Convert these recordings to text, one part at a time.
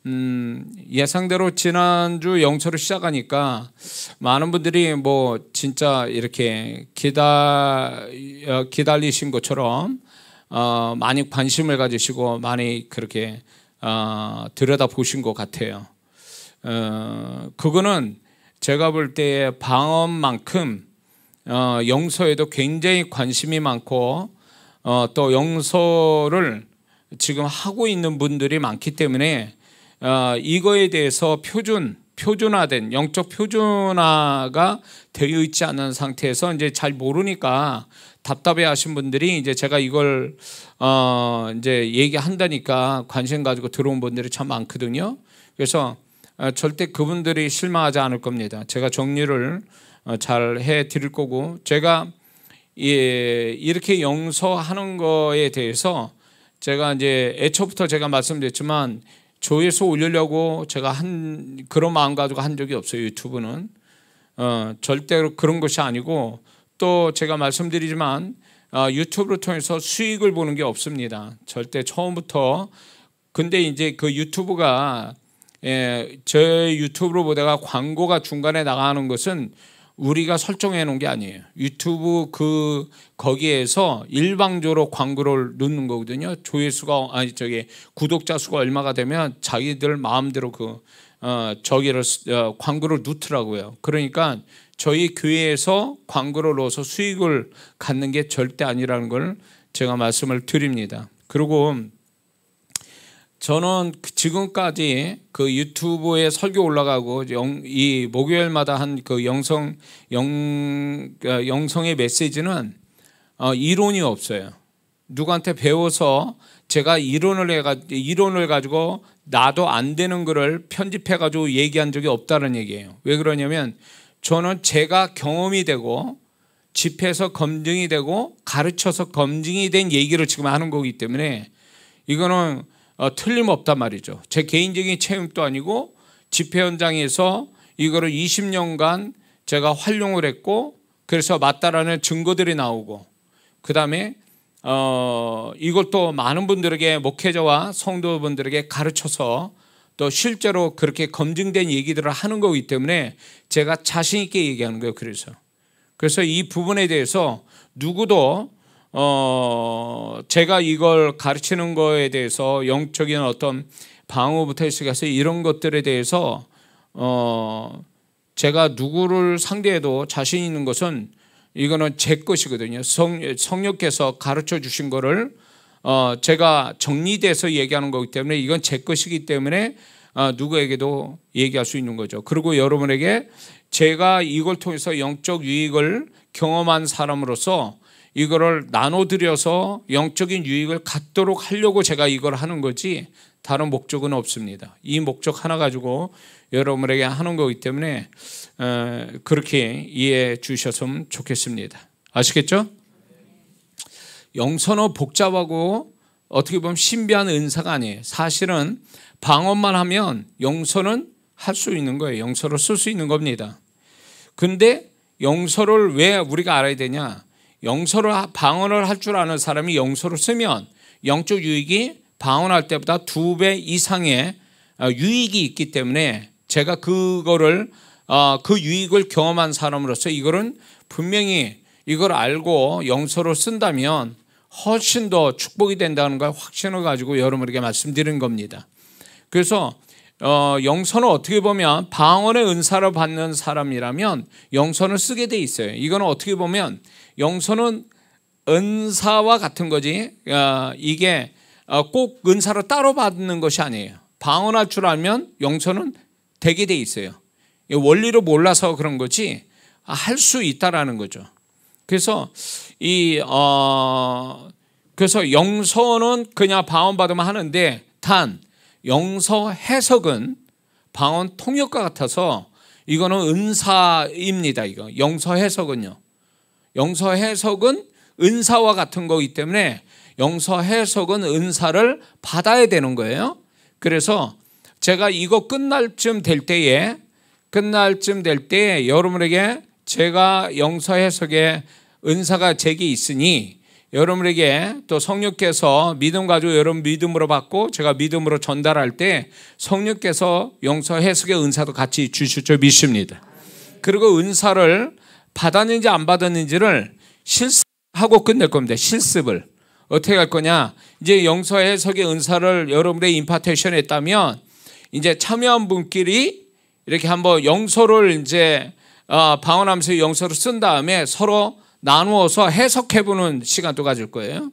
예상대로 지난주 영서를 시작하니까 많은 분들이 뭐 진짜 이렇게 기다리신 것처럼 많이 관심을 가지시고 많이 그렇게 들여다보신 것 같아요. 그거는 제가 볼 때 방언만큼 영서에도 굉장히 관심이 많고 또 영서를 지금 하고 있는 분들이 많기 때문에 이거에 대해서 표준화된 영적 표준화가 되어 있지 않은 상태에서 이제 잘 모르니까 답답해하신 분들이 이제 제가 이걸 이제 얘기한다니까 관심 가지고 들어온 분들이 참 많거든요. 그래서 절대 그분들이 실망하지 않을 겁니다. 제가 정리를 잘 해드릴 거고, 제가 이렇게 영서하는 거에 대해서 제가 이제 애초부터 제가 말씀드렸지만 조회수 올리려고 제가 그런 마음 가지고 한 적이 없어요. 유튜브는 절대로 그런 것이 아니고, 또 제가 말씀드리지만 유튜브를 통해서 수익을 보는 게 없습니다. 절대 처음부터. 근데 이제 그 유튜브가 제 유튜브로 보다가 광고가 중간에 나가는 것은 우리가 설정해 놓은 게 아니에요. 유튜브 거기에서 일방적으로 광고를 넣는 거거든요. 조회수가 구독자 수가 얼마가 되면 자기들 마음대로 광고를 넣더라고요. 그러니까 저희 교회에서 광고를 넣어서 수익을 갖는 게 절대 아니라는 걸 제가 말씀을 드립니다. 그리고 저는 지금까지 그 유튜브에 설교 올라가고 이 목요일마다 한 그 영성의 메시지는 이론이 없어요. 누구한테 배워서 제가 이론을 가지고 나도 안 되는 거를 편집해 가지고 얘기한 적이 없다는 얘기예요. 왜 그러냐면 저는 제가 경험이 되고 집회에서 검증이 되고 가르쳐서 검증이 된 얘기를 지금 하는 거기 때문에 이거는 틀림없단 말이죠. 제 개인적인 체험도 아니고 집회 현장에서 이거를 20년간 제가 활용을 했고, 그래서 맞다라는 증거들이 나오고, 그 다음에 이걸 또 많은 분들에게, 목회자와 성도분들에게 가르쳐서 또 실제로 그렇게 검증된 얘기들을 하는 거기 때문에 제가 자신 있게 얘기하는 거예요. 그래서 이 부분에 대해서 누구도 제가 이걸 가르치는 거에 대해서 영적인 어떤 방어부터 시작해서 이런 것들에 대해서 제가 누구를 상대해도 자신 있는 것은 이거는 제 것이거든요. 성령께서 가르쳐 주신 거를 제가 정리돼서 얘기하는 거기 때문에 이건 제 것이기 때문에 누구에게도 얘기할 수 있는 거죠. 그리고 여러분에게 제가 이걸 통해서 영적 유익을 경험한 사람으로서 이거를 나눠드려서 영적인 유익을 갖도록 하려고 제가 이걸 하는 거지 다른 목적은 없습니다. 이 목적 하나 가지고 여러분에게 하는 거기 때문에 그렇게 이해해 주셨으면 좋겠습니다. 아시겠죠? 영서는 복잡하고 어떻게 보면 신비한 은사가 아니에요. 사실은 방언만 하면 영서는 할 수 있는 거예요. 영서를 쓸 수 있는 겁니다. 근데 영서를 왜 우리가 알아야 되냐? 방언을 할 줄 아는 사람이 영서를 쓰면 영적 유익이 방언할 때보다 2배 이상의 유익이 있기 때문에 제가 그 유익을 경험한 사람으로서 이거는 분명히 이걸 알고 영서로 쓴다면 훨씬 더 축복이 된다는 걸 확신을 가지고 여러분에게 말씀드린 겁니다. 그래서 영서는 어떻게 보면 방언의 은사를 받는 사람이라면 영서는 쓰게 돼 있어요. 이거는 어떻게 보면 영서는 은사와 같은 거지 이게 꼭 은사를 따로 받는 것이 아니에요. 방언할 줄 알면 영서는 되게 돼 있어요. 원리를 몰라서 그런 거지 할 수 있다라는 거죠. 그래서 그래서 영서는 그냥 방언 받으면 하는데, 단 영서 해석은 방언 통역과 같아서 이거는 은사입니다. 이거 영서 해석은요. 영서 해석은 은사와 같은 거기 때문에 영서 해석은 은사를 받아야 되는 거예요. 그래서 제가 이거 끝날 쯤 될 때에 여러분에게 제가 영서 해석에 은사가 제게 있으니 여러분에게 또 성령께서 믿음 가지고 여러분 믿음으로 받고 제가 믿음으로 전달할 때 성령께서 용서 해석의 은사도 같이 주실 줄 믿습니다. 그리고 은사를 받았는지 안 받았는지를 실습하고 끝낼 겁니다. 실습을 어떻게 할 거냐? 이제 용서 해석의 은사를 여러분의 임파테이션 했다면 이제 참여한 분끼리 이렇게 한번 용서를 이제 방언하면서 용서를 쓴 다음에 서로 나누어서 해석해보는 시간도 가질 거예요.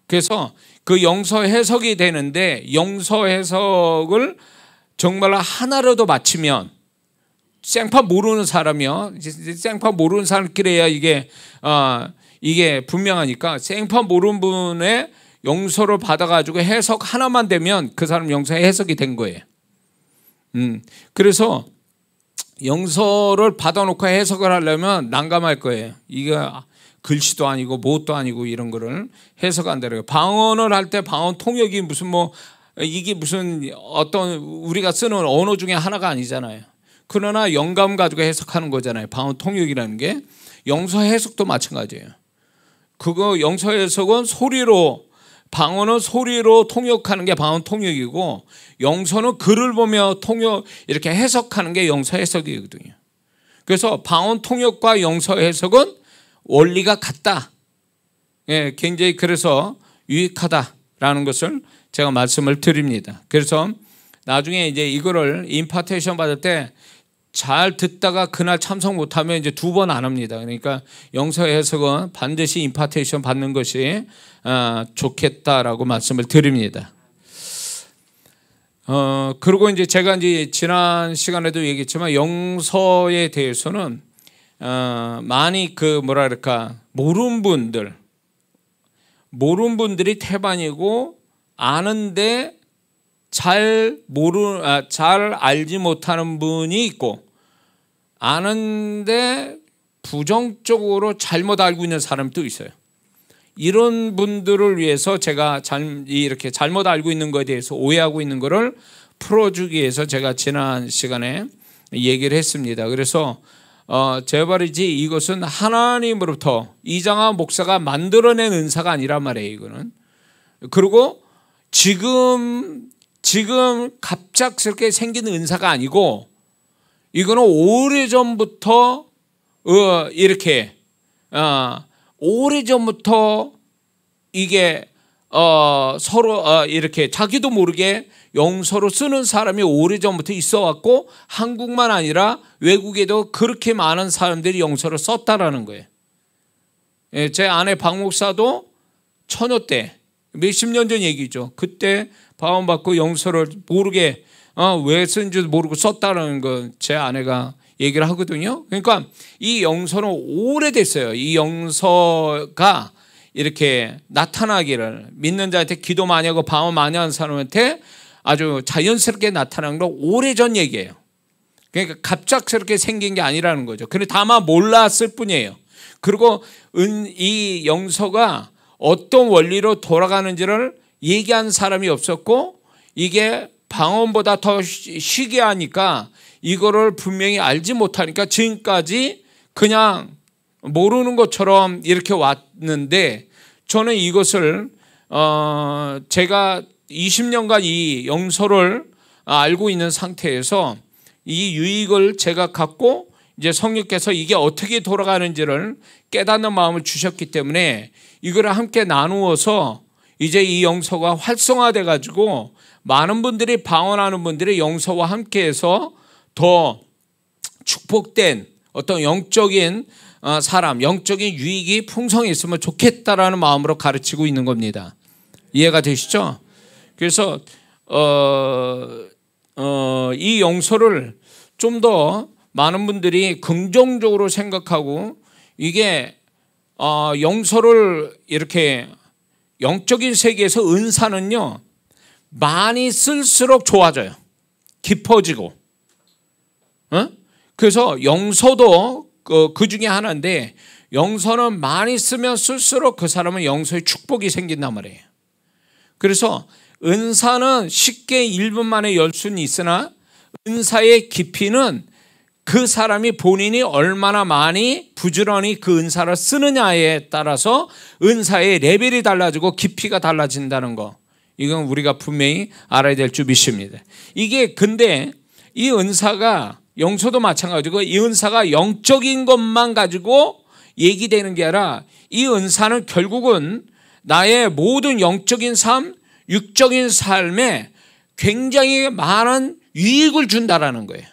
그래서 그 용서 해석이 되는데 용서 해석을 정말 하나라도 맞추면 생판 모르는 사람이요. 생판 모르는 사람끼리야 이게 분명하니까 생판 모르는 분의 용서를 받아가지고 해석 하나만 되면 그 사람 용서의 해석이 된 거예요. 그래서 용서를 받아놓고 해석을 하려면 난감할 거예요. 이거 글씨도 아니고 뭣도 아니고 이런 거를 해석한다고요. 방언을 할 때 방언 통역이 무슨 이게 무슨 어떤 우리가 쓰는 언어 중에 하나가 아니잖아요. 그러나 영감 가지고 해석하는 거잖아요. 방언 통역이라는 게. 용서 해석도 마찬가지예요. 그거 용서 해석은 방언은 소리로 통역하는 게 방언 통역이고 용서는 글을 보며 이렇게 해석하는 게 용서 해석이거든요. 그래서 방언 통역과 용서 해석은 원리가 같다. 예, 굉장히 그래서 유익하다라는 것을 제가 말씀을 드립니다. 그래서 나중에 이제 이거를 임파테이션 받을 때 잘 듣다가 그날 참석 못하면 이제 2번 안 합니다. 그러니까 용서 해석은 반드시 임파테이션 받는 것이 좋겠다라고 말씀을 드립니다. 그리고 이제 제가 이제 지난 시간에도 얘기했지만 용서에 대해서는 많이 모르는 분들이 태반이고 아는데 잘 알지 못하는 분이 있고 아는데 부정적으로 잘못 알고 있는 사람도 있어요. 이런 분들을 위해서 제가 이렇게 잘못 알고 있는 것에 대해서 오해하고 있는 것을 풀어주기 위해서 제가 지난 시간에 얘기를 했습니다. 그래서 제발이지 이것은 하나님으로부터 이장하 목사가 만들어낸 은사가 아니란 말이에요. 이거는. 그리고 지금 갑작스럽게 생긴 은사가 아니고 이거는 오래전부터 오래전부터 이게 서로 이렇게 자기도 모르게 용서로 쓰는 사람이 오래전부터 있어 왔고 한국만 아니라 외국에도 그렇게 많은 사람들이 용서를 썼다라는 거예요. 제 아내 박 목사도 처녀 때 몇십 년 전 얘기죠. 그때 방언받고 용서를 모르게 왜 쓴지도 모르고 썼다는 건 제 아내가 얘기를 하거든요. 그러니까 이 용서는 오래됐어요. 이 용서가 이렇게 나타나기를 믿는 자한테 기도 많이 하고 방언 많이 하는 사람한테 아주 자연스럽게 나타나는 건 오래전 얘기예요. 그러니까 갑작스럽게 생긴 게 아니라는 거죠. 근데 다만 몰랐을 뿐이에요. 그리고 이 용서가 어떤 원리로 돌아가는지를 얘기한 사람이 없었고 이게 방언보다 더 쉬게 하니까 이거를 분명히 알지 못하니까 지금까지 그냥 모르는 것처럼 이렇게 왔는데 저는 이것을 제가 20년간 이 용서를 알고 있는 상태에서 이 유익을 제가 갖고 이제 성령께서 이게 어떻게 돌아가는지를 깨닫는 마음을 주셨기 때문에 이걸 함께 나누어서 이제 이 용서가 활성화돼 가지고 많은 분들이 방언하는 분들이 용서와 함께해서 더 축복된 어떤 영적인 사람, 영적인 유익이 풍성했으면 좋겠다라는 마음으로 가르치고 있는 겁니다. 이해가 되시죠? 그래서 이 용서를 좀 더 많은 분들이 긍정적으로 생각하고 이게 용서를 이렇게 영적인 세계에서 은사는요 많이 쓸수록 좋아져요. 깊어지고. 그래서 용서도 그 중에 하나인데 용서는 많이 쓰면 쓸수록 그 사람은 용서의 축복이 생긴단 말이에요. 그래서 은사는 쉽게 1분 만에 열 수는 있으나 은사의 깊이는 그 사람이 본인이 얼마나 많이 부지런히 그 은사를 쓰느냐에 따라서 은사의 레벨이 달라지고 깊이가 달라진다는 거, 이건 우리가 분명히 알아야 될 줄 믿습니다. 이게 근데 이 은사가, 영서도 마찬가지고 이 은사가 영적인 것만 가지고 얘기되는 게 아니라 이 은사는 결국은 나의 모든 영적인 삶, 육적인 삶에 굉장히 많은 유익을 준다라는 거예요.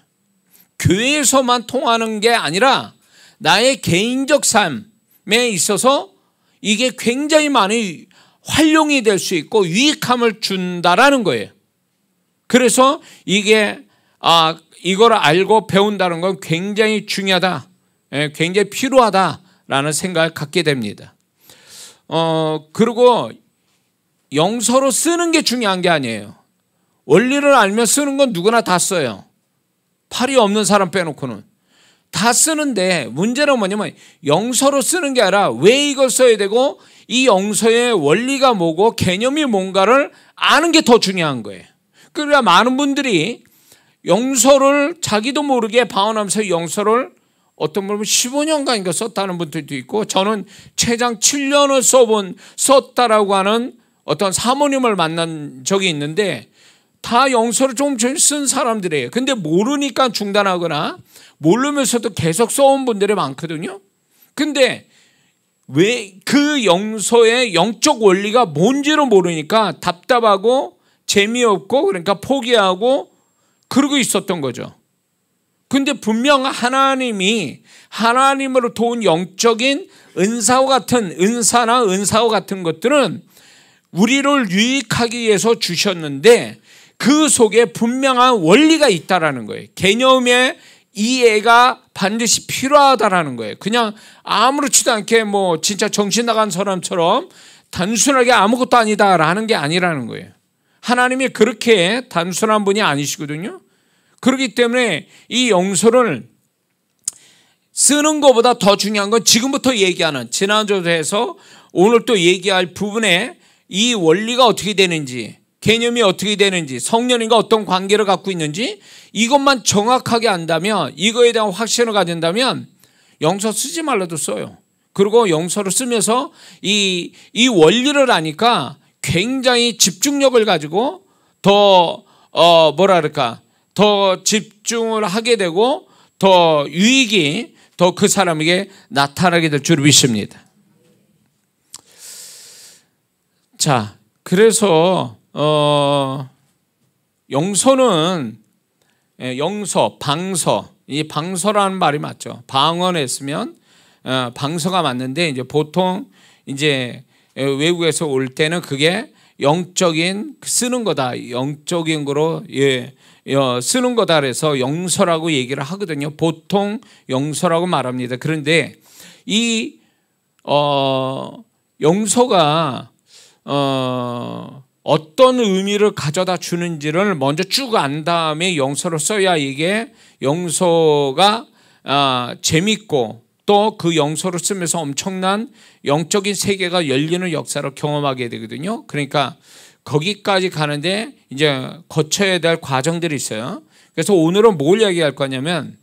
교회에서만 통하는 게 아니라 나의 개인적 삶에 있어서 이게 굉장히 많이 활용이 될 수 있고 유익함을 준다라는 거예요. 그래서 이게 이걸 알고 배운다는 건 굉장히 중요하다, 굉장히 필요하다라는 생각을 갖게 됩니다. 그리고 영서로 쓰는 게 중요한 게 아니에요. 원리를 알면 쓰는 건 누구나 다 써요. 팔이 없는 사람 빼놓고는 다 쓰는데, 문제는 뭐냐면 영서로 쓰는 게 아니라 왜 이걸 써야 되고 이 영서의 원리가 뭐고 개념이 뭔가를 아는 게 더 중요한 거예요. 그러니까 많은 분들이 영서를 자기도 모르게 방언하면서 영서를 어떤 분은 15년간인가 썼다는 분들도 있고, 저는 최장 7년을 썼다라고 하는 어떤 사모님을 만난 적이 있는데 다 영서를 좀 쓴 사람들이에요. 근데 모르니까 중단하거나 모르면서도 계속 써온 분들이 많거든요. 근데 왜 그 영서의 영적 원리가 뭔지를 모르니까 답답하고 재미없고, 그러니까 포기하고 그러고 있었던 거죠. 근데 분명 하나님이 하나님으로 도운 영적인 은사와 같은, 은사나 은사와 같은 것들은 우리를 유익하기 위해서 주셨는데 그 속에 분명한 원리가 있다라는 거예요. 개념의 이해가 반드시 필요하다라는 거예요. 그냥 아무렇지도 않게 뭐 진짜 정신 나간 사람처럼 단순하게 아무것도 아니다라는 게 아니라는 거예요. 하나님이 그렇게 단순한 분이 아니시거든요. 그렇기 때문에 이 영서를 쓰는 것보다 더 중요한 건 지금부터 얘기하는, 지난주에서 오늘 또 얘기할 부분에 이 원리가 어떻게 되는지, 개념이 어떻게 되는지, 성령님과 어떤 관계를 갖고 있는지 이것만 정확하게 안다면, 이거에 대한 확신을 가진다면 영서 쓰지 말라도 써요. 그리고 영서를 쓰면서 이 원리를 아니까 굉장히 집중력을 가지고 더 더 집중을 하게 되고 더 유익이 더 그 사람에게 나타나게 될 줄 믿습니다. 자, 그래서 영서는 영서, 방서, 이 방서라는 말이 맞죠. 방언했으면 방서가 맞는데, 이제 보통 이제 외국에서 올 때는 그게 영적인 쓰는 거다, 영적인 거로 쓰는 거다 그래서 영서라고 얘기를 하거든요. 보통 영서라고 말합니다. 그런데 이 영서가 어떤 의미를 가져다 주는지를 먼저 쭉 안 다음에 영서를 써야 이게 영서가 재밌고 또 그 영서를 쓰면서 엄청난 영적인 세계가 열리는 역사를 경험하게 되거든요. 그러니까 거기까지 가는데 이제 거쳐야 될 과정들이 있어요. 그래서 오늘은 뭘 이야기할 거냐면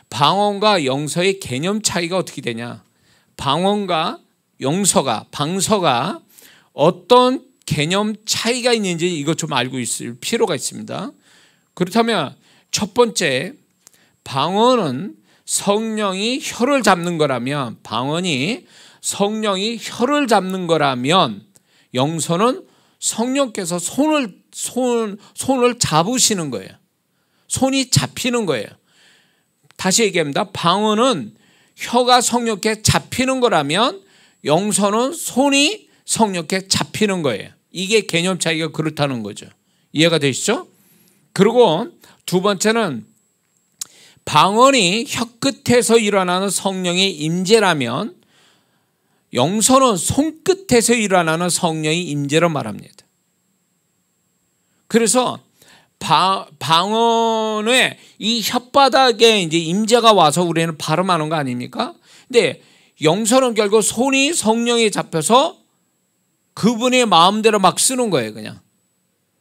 방언과 영서의 개념 차이가 어떻게 되냐, 방언과 영서가, 방서가 어떤 개념 차이가 있는지 이것 좀 알고 있을 필요가 있습니다. 그렇다면 첫 번째, 방언은 성령이 혀를 잡는 거라면, 방언이 성령이 혀를 잡는 거라면 영서는 성령께서 손을 잡으시는 거예요. 손이 잡히는 거예요. 다시 얘기합니다. 방언은 혀가 성령께 잡히는 거라면 영서는 손이 성령께 잡히는 거예요. 이게 개념 차이가 그렇다는 거죠. 이해가 되시죠? 그리고 두 번째는 방언이 혀끝에서 일어나는 성령의 임재라면 영서는 손끝에서 일어나는 성령의 임재로 말합니다. 그래서 방언의 이 혓바닥에 이제 임재가 와서 우리는 발음하는 거 아닙니까? 근데 영서는 결국 손이 성령에 잡혀서 그분의 마음대로 막 쓰는 거예요. 그냥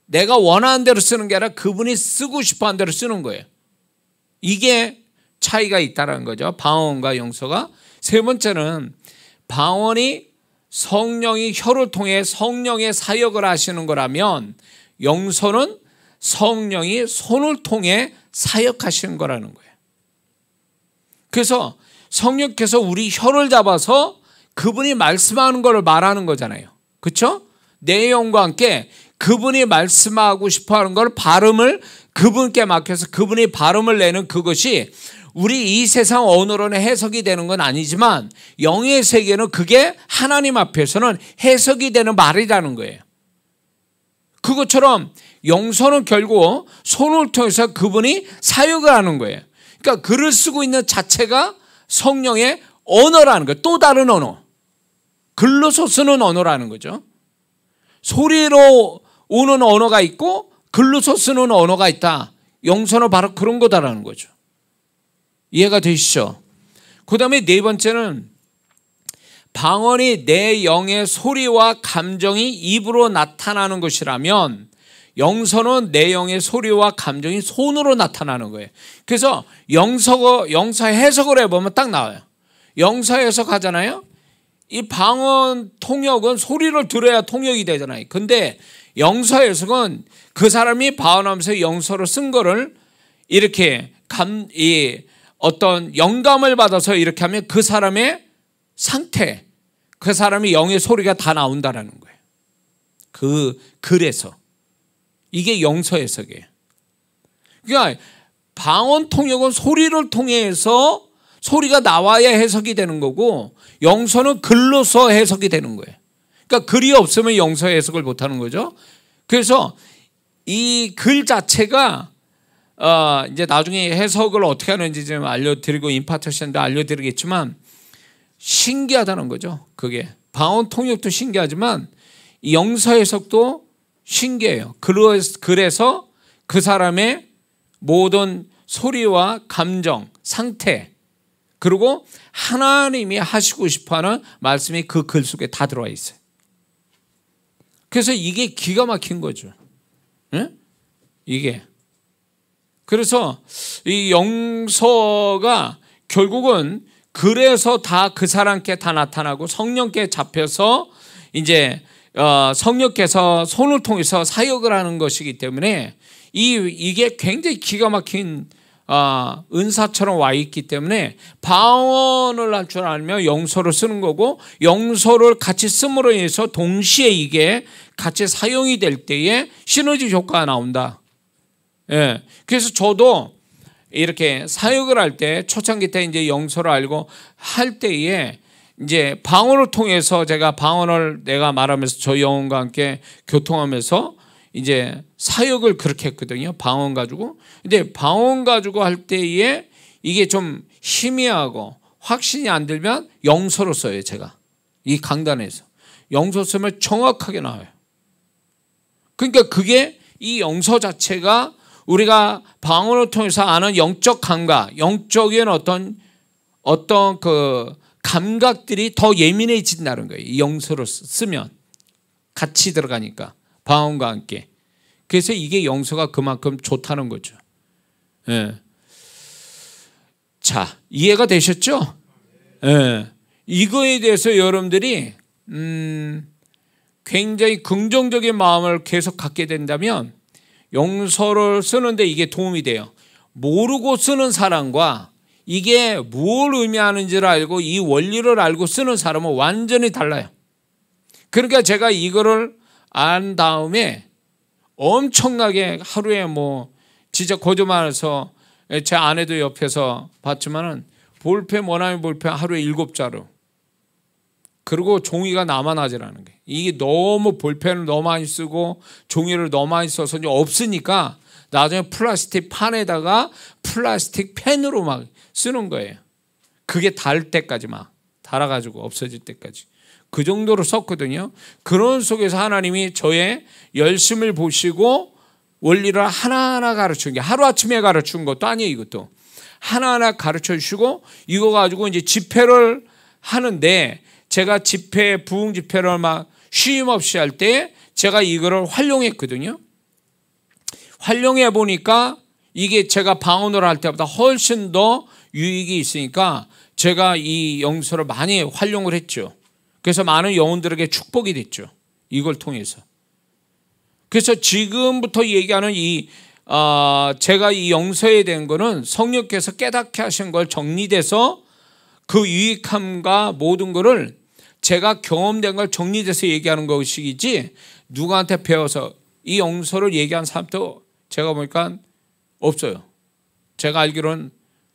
내가 원하는 대로 쓰는 게 아니라 그분이 쓰고 싶어 하는 대로 쓰는 거예요. 이게 차이가 있다는 거죠. 방언과 영서가. 세 번째는 방언이 성령이 혀를 통해 성령의 사역을 하시는 거라면 영서는 성령이 손을 통해 사역하시는 거라는 거예요. 그래서 성령께서 우리 혀를 잡아서 그분이 말씀하는 걸 말하는 거잖아요. 그렇죠? 내 영과 함께 그분이 말씀하고 싶어하는 걸 발음을 그분께 맡겨서 그분이 발음을 내는 그것이 우리 이 세상 언어로는 해석이 되는 건 아니지만 영의 세계는 그게 하나님 앞에서는 해석이 되는 말이라는 거예요. 그것처럼 영서는 결국 손을 통해서 그분이 사역을 하는 거예요. 그러니까 글을 쓰고 있는 자체가 성령의 언어라는 거예요. 또 다른 언어. 글로서 쓰는 언어라는 거죠. 소리로 오는 언어가 있고 글로서 쓰는 언어가 있다. 영서는 바로 그런 거다라는 거죠. 이해가 되시죠? 그 다음에 네 번째는 방언이 내 영의 소리와 감정이 입으로 나타나는 것이라면 영서는 내 영의 소리와 감정이 손으로 나타나는 거예요. 그래서 영서 해석을 해보면 딱 나와요. 영서 해석하잖아요. 이 방언 통역은 소리를 들어야 통역이 되잖아요. 근데 영서 해석은 그 사람이 방언하면서 영서로 쓴 거를 이렇게 어떤 영감을 받아서 이렇게 하면 그 사람의 상태, 그 사람의 영의 소리가 다 나온다라는 거예요. 그 글에서. 이게 영서 해석이에요. 그러니까 방언 통역은 소리를 통해서 소리가 나와야 해석이 되는 거고 영서는 글로서 해석이 되는 거예요. 그러니까 글이 없으면 영서 해석을 못하는 거죠. 그래서 이 글 자체가 이제 나중에 해석을 어떻게 하는지 좀 알려드리고 임파트션도 알려드리겠지만 신기하다는 거죠. 그게 방언 통역도 신기하지만 이 영서 해석도 신기해요. 그래서 그 사람의 모든 소리와 감정, 상태 그리고 하나님이 하시고 싶어하는 말씀이 그 글 속에 다 들어와 있어요. 그래서 이게 기가 막힌 거죠. 네? 이게 그래서 이 영서가 결국은 그래서 다 그 사람께 다 나타나고 성령께 잡혀서 이제 성령께서 손을 통해서 사역을 하는 것이기 때문에 이게 굉장히 기가 막힌 은사처럼 와 있기 때문에 방언을 할 줄 알면 영서를 쓰는 거고 영서를 같이 씀으로 인해서 동시에 이게 같이 사용이 될 때에 시너지 효과가 나온다. 예. 그래서 저도 이렇게 사역을 할 때 초창기 때 이제 영서를 알고 할 때에 이제 방언을 통해서 제가 방언을 내가 말하면서 저희 영혼과 함께 교통하면서 이제 사역을 그렇게 했거든요. 방언 가지고. 근데 방언 가지고 할 때에 이게 좀 희미하고 확신이 안 들면 영서로 써요. 제가 이 강단에서 영서 쓰면 정확하게 나와요. 그러니까 그게 이 영서 자체가 우리가 방언을 통해서 아는 영적 감각, 영적인 어떤 그 감각들이 더 예민해진다는 거예요. 이 영서로 쓰면 같이 들어가니까 방언과 함께. 그래서 이게 영서가 그만큼 좋다는 거죠. 예. 자, 이해가 되셨죠? 예. 이거에 대해서 여러분들이 굉장히 긍정적인 마음을 계속 갖게 된다면 영서를 쓰는데 이게 도움이 돼요. 모르고 쓰는 사람과 이게 뭘 의미하는지를 알고 이 원리를 알고 쓰는 사람은 완전히 달라요. 그러니까 제가 이거를 안 다음에 엄청나게 하루에 뭐 진짜 거짓말해서 제 아내도 옆에서 봤지만은 볼펜 원하는 볼펜 하루에 7자루. 그리고 종이가 남아나지라는 게 이게 너무 볼펜을 너무 많이 쓰고 종이를 너무 많이 써서 이제 없으니까 나중에 플라스틱 판에다가 플라스틱 펜으로 막 쓰는 거예요. 그게 닳을 때까지 막 닳아가지고 없어질 때까지 그 정도로 썼거든요. 그런 속에서 하나님이 저의 열심을 보시고 원리를 하나하나 가르치는 게 하루아침에 가르치는 것도 아니에요. 이것도 하나하나 가르쳐 주시고 이거 가지고 이제 집회를 하는데 제가 집회 부흥 집회를 막 쉼 없이 할 때 제가 이거를 활용했거든요. 활용해 보니까 이게 제가 방언으로 할 때보다 훨씬 더 유익이 있으니까 제가 이 영서를 많이 활용을 했죠. 그래서 많은 영혼들에게 축복이 됐죠. 이걸 통해서. 그래서 지금부터 얘기하는 제가 이 영서에 대한 거는 성령께서 깨닫게 하신 걸 정리돼서 그 유익함과 모든 거를 제가 경험된 걸 정리돼서 얘기하는 것이지, 누구한테 배워서 이 영서를 얘기한 사람도 제가 보니까 없어요. 제가 알기로는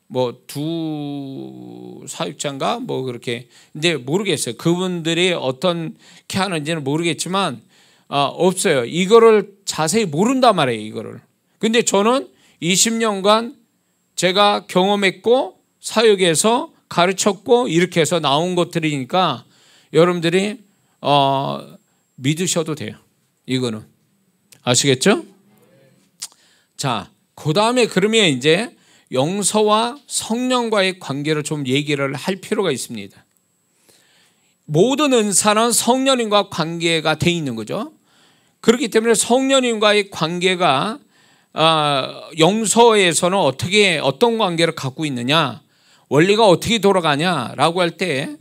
뭐 두 사역자인가 뭐 그렇게, 근데 모르겠어요. 그분들이 어떻게 하는지는 모르겠지만 없어요. 이거를 자세히 모른단 말이에요, 이거를. 근데 저는 20년간 제가 경험했고 사역에서 가르쳤고 이렇게 해서 나온 것들이니까 여러분들이 믿으셔도 돼요. 이거는 아시겠죠? 자, 그 다음에 그러면 이제 영서와 성령과의 관계를 좀 얘기를 할 필요가 있습니다. 모든 은사는 성령님과 관계가 돼 있는 거죠. 그렇기 때문에 성령님과의 관계가 영서에서는 어떤 관계를 갖고 있느냐, 원리가 어떻게 돌아가냐라고 할 때,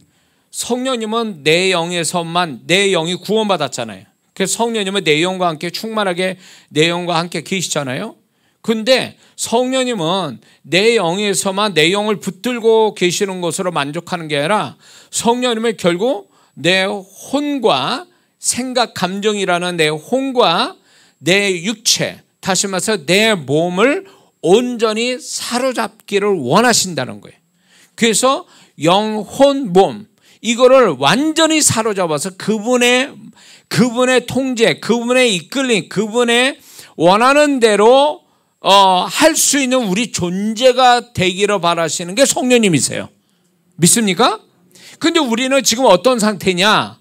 성령님은 내 영에서만, 내 영이 구원받았잖아요. 그래서 성령님은 내 영과 함께 충만하게 내 영과 함께 계시잖아요. 근데 성령님은 내 영에서만 내 영을 붙들고 계시는 것으로 만족하는 게 아니라, 성령님은 결국 내 혼과 생각, 감정이라는 내 혼과 내 육체, 다시 말해서 내 몸을 온전히 사로잡기를 원하신다는 거예요. 그래서 영, 혼, 몸, 이거를 완전히 사로잡아서 그분의 통제, 그분의 이끌림, 그분의 원하는 대로 할 수 있는 우리 존재가 되기를 바라시는 게 성령님이세요. 믿습니까? 근데 우리는 지금 어떤 상태냐?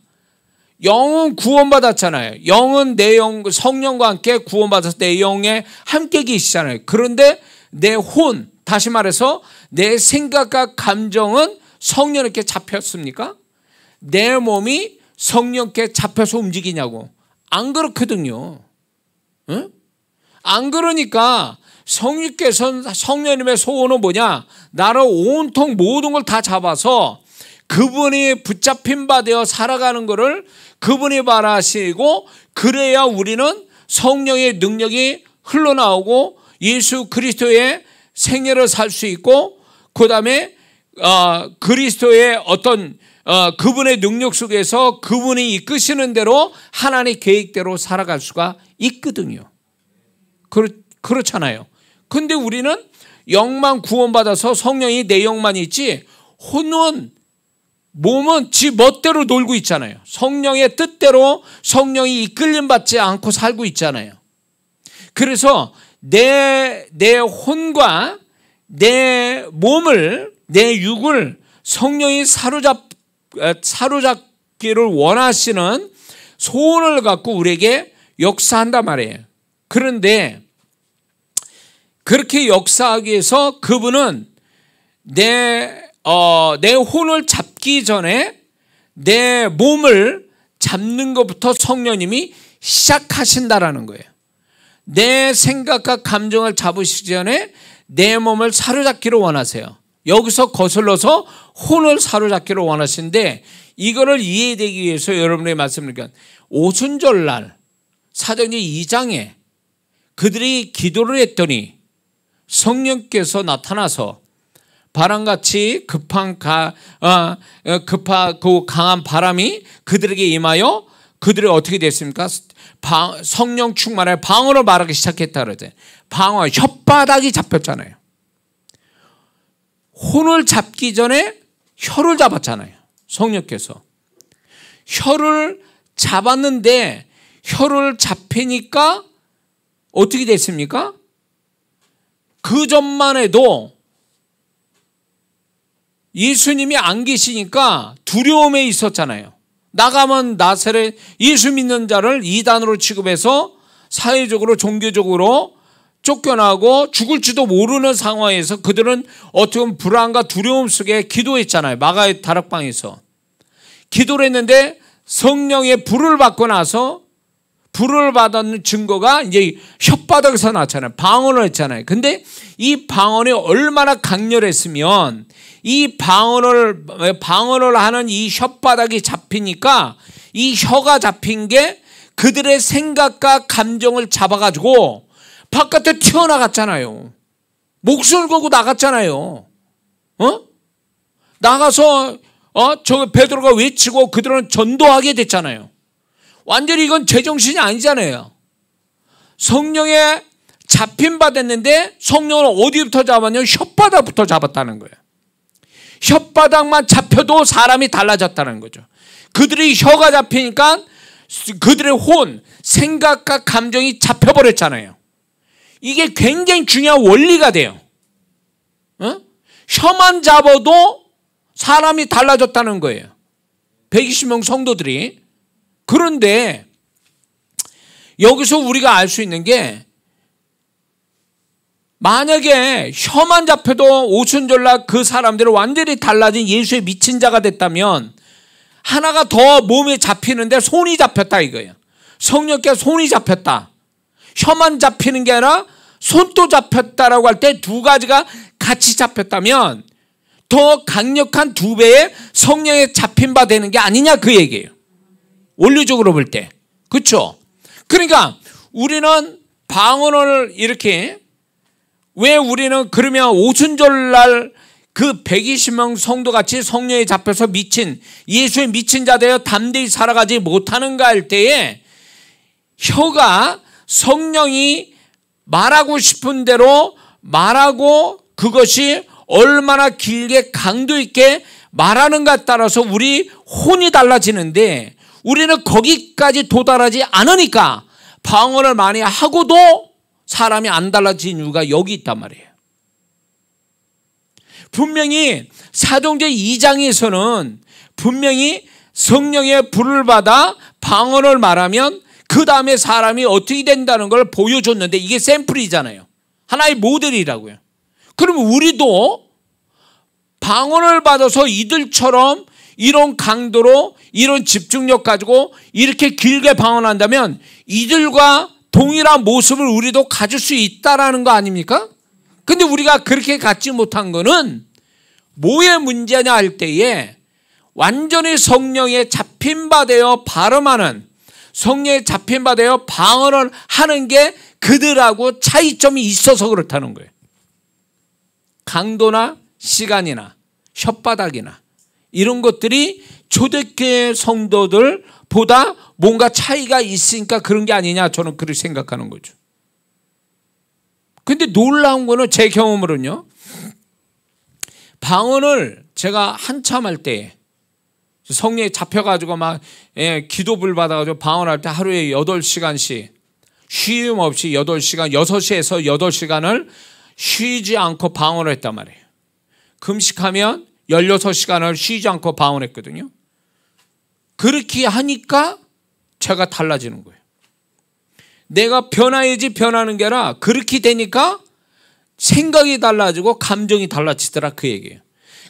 영은 구원받았잖아요. 영은 내 영, 성령과 함께 구원받아서 내 영에 함께 계시잖아요. 그런데 내 혼, 다시 말해서 내 생각과 감정은 성령께 잡혔습니까? 내 몸이 성령께 잡혀서 움직이냐고. 안 그렇거든요. 응? 안 그러니까 성령님의 소원은 뭐냐? 나를 온통 모든 걸 다 잡아서 그분이 붙잡힌 바 되어 살아가는 것을 그분이 바라시고, 그래야 우리는 성령의 능력이 흘러나오고 예수 그리스도의 생애를 살 수 있고, 그 다음에 그리스도의 어떤 그분의 능력 속에서 그분이 이끄시는 대로 하나님의 계획대로 살아갈 수가 있거든요. 그렇잖아요. 근데 우리는 영만 구원받아서 성령이 내 영만 있지, 혼은, 몸은 지 멋대로 놀고 있잖아요. 성령의 뜻대로 성령이 이끌림 받지 않고 살고 있잖아요. 그래서 내 혼과 내 몸을, 내 육을 성령이 사로잡기를 원하시는 소원을 갖고 우리에게 역사한단 말이에요. 그런데 그렇게 역사하기 위해서 그분은 내 혼을 잡기 전에 내 몸을 잡는 것부터 성령님이 시작하신다라는 거예요. 내 생각과 감정을 잡으시기 전에 내 몸을 사로잡기를 원하세요. 여기서 거슬러서 혼을 사로잡기를 원하시는데, 이거를 이해되기 위해서 여러분의 말씀을, 오순절날 사도행전 2장에 그들이 기도를 했더니 성령께서 나타나서 바람같이 급하고 강한 바람이 그들에게 임하여 그들이 어떻게 됐습니까? 성령 충만에 방언을 말하기 시작했다 그러대. 방언, 혓바닥이 잡혔잖아요. 혼을 잡기 전에 혀를 잡았잖아요. 성령께서 혀를 잡았는데, 혀를 잡히니까 어떻게 됐습니까? 그 전만 해도 예수님이 안 계시니까 두려움에 있었잖아요. 나가면 나사렛 예수 믿는 자를 이단으로 취급해서 사회적으로, 종교적으로 쫓겨나고 죽을지도 모르는 상황에서 그들은 어떻게 보면 불안과 두려움 속에 기도했잖아요. 마가의 다락방에서 기도를 했는데, 성령의 불을 받고 나서 불을 받았는 증거가 이제 혓바닥에서 나잖아요. 방언을 했잖아요. 근데 이 방언이 얼마나 강렬했으면 이 방언을 하는 이 혓바닥이 잡히니까 이 혀가 잡힌 게 그들의 생각과 감정을 잡아가지고 바깥에 튀어나갔잖아요. 목숨을 걸고 나갔잖아요. 나가서 저 베드로가 외치고 그들은 전도하게 됐잖아요. 완전히 이건 제정신이 아니잖아요. 성령에 잡힌 바 됐는데 성령을 어디부터 잡았냐면 혓바닥부터 잡았다는 거예요. 혓바닥만 잡혀도 사람이 달라졌다는 거죠. 그들이 혀가 잡히니까 그들의 혼, 생각과 감정이 잡혀버렸잖아요. 이게 굉장히 중요한 원리가 돼요. 혀만 잡아도 사람이 달라졌다는 거예요. 120명 성도들이. 그런데 여기서 우리가 알 수 있는 게 만약에 혀만 잡혀도 오순절날 그 사람들은 완전히 달라진 예수의 미친 자가 됐다면 하나가 더 몸에 잡히는데 손이 잡혔다 이거예요. 성령께 손이 잡혔다. 혀만 잡히는 게 아니라 손도 잡혔다라고 할 때 두 가지가 같이 잡혔다면 더 강력한 두 배의 성령에 잡힌 바 되는 게 아니냐 그 얘기예요. 원리적으로 볼 때. 그렇죠? 그러니까 우리는 방언을 이렇게 왜 우리는 그러면 오순절날 그 120명 성도같이 성령에 잡혀서 미친 예수의 미친 자 되어 담대히 살아가지 못하는가 할 때에 혀가 성령이 말하고 싶은 대로 말하고 그것이 얼마나 길게 강도 있게 말하는가에 따라서 우리 혼이 달라지는데 우리는 거기까지 도달하지 않으니까 방언을 많이 하고도 사람이 안 달라진 이유가 여기 있단 말이에요. 분명히 사도행전 2장에서는 분명히 성령의 불을 받아 방언을 말하면 그 다음에 사람이 어떻게 된다는 걸 보여줬는데 이게 샘플이잖아요. 하나의 모델이라고요. 그러면 우리도 방언을 받아서 이들처럼 이런 강도로 이런 집중력 가지고 이렇게 길게 방언한다면 이들과 동일한 모습을 우리도 가질 수 있다라는 거 아닙니까? 근데 우리가 그렇게 갖지 못한 거는 뭐의 문제냐 할 때에 완전히 성령에 잡힌 바 되어 발음하는 성령에 잡힌 바 되어 방언을 하는 게 그들하고 차이점이 있어서 그렇다는 거예요. 강도나 시간이나 혓바닥이나 이런 것들이 초대교회 성도들보다 뭔가 차이가 있으니까 그런 게 아니냐 저는 그렇게 생각하는 거죠. 근데 놀라운 거는 제 경험으로는요. 방언을 제가 한참 할 때 성령에 잡혀가지고 막 기도불 받아가지고 방언할 때 하루에 8시간씩 쉼 없이 8시간 6시에서 8시간을 쉬지 않고 방언을 했단 말이에요. 금식하면 16시간을 쉬지 않고 방언했거든요. 그렇게 하니까 제가 달라지는 거예요. 내가 변화야지 변하는 게 아니라 그렇게 되니까 생각이 달라지고 감정이 달라지더라 그 얘기예요.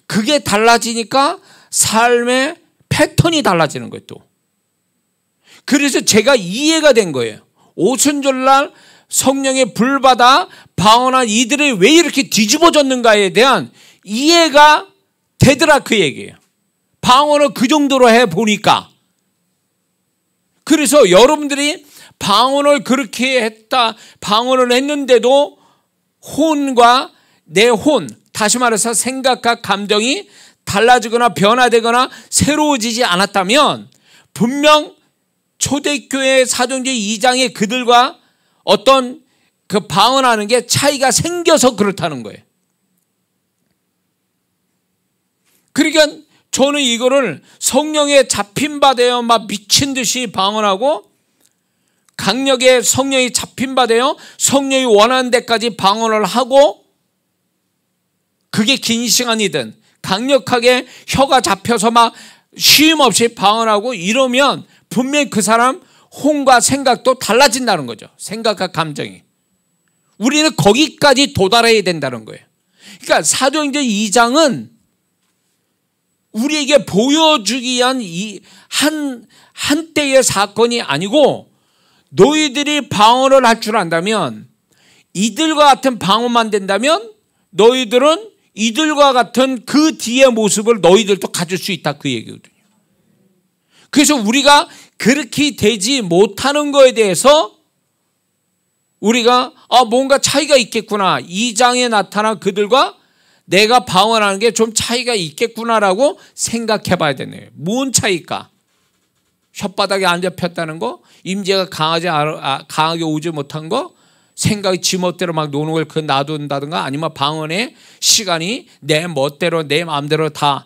그게 달라지니까 삶의 패턴이 달라지는 거예요 또. 그래서 제가 이해가 된 거예요. 오순절날 성령의 불 받아 방언한 이들이 왜 이렇게 뒤집어졌는가에 대한 이해가 되더라 그 얘기예요. 방언을 그 정도로 해보니까. 그래서 여러분들이 방언을 그렇게 했다, 방언을 했는데도 혼과 내 혼, 다시 말해서 생각과 감정이 달라지거나 변화되거나 새로워지지 않았다면 분명 초대교회 사도행전 2장의 그들과 어떤 그 방언하는 게 차이가 생겨서 그렇다는 거예요. 그러니까 저는 이거를 성령에 잡힌 바 되어 막 미친 듯이 방언하고 강력의 성령이 잡힌 바 되어 성령이 원하는 데까지 방언을 하고 그게 긴 시간이든 강력하게 혀가 잡혀서 막 쉼 없이 방언하고 이러면 분명히 그 사람 혼과 생각도 달라진다는 거죠. 생각과 감정이. 우리는 거기까지 도달해야 된다는 거예요. 그러니까 사도행전 2장은 우리에게 보여주기 위한 이 한때의 사건이 아니고 너희들이 방언을 할 줄 안다면, 이들과 같은 방언만 된다면 너희들은 이들과 같은 그 뒤의 모습을 너희들도 가질 수 있다, 그 얘기거든요. 그래서 우리가 그렇게 되지 못하는 거에 대해서 우리가 뭔가 차이가 있겠구나, 2장에 나타난 그들과 내가 방언하는 게 좀 차이가 있겠구나라고 생각해 봐야 되네요. 뭔 차이일까? 혓바닥에 안 잡혔다는 거, 임재가 강하게 오지 못한 거, 생각이 지멋대로 막 노는 걸 놔둔다든가, 아니면 방언의 시간이 내 멋대로 내 마음대로 다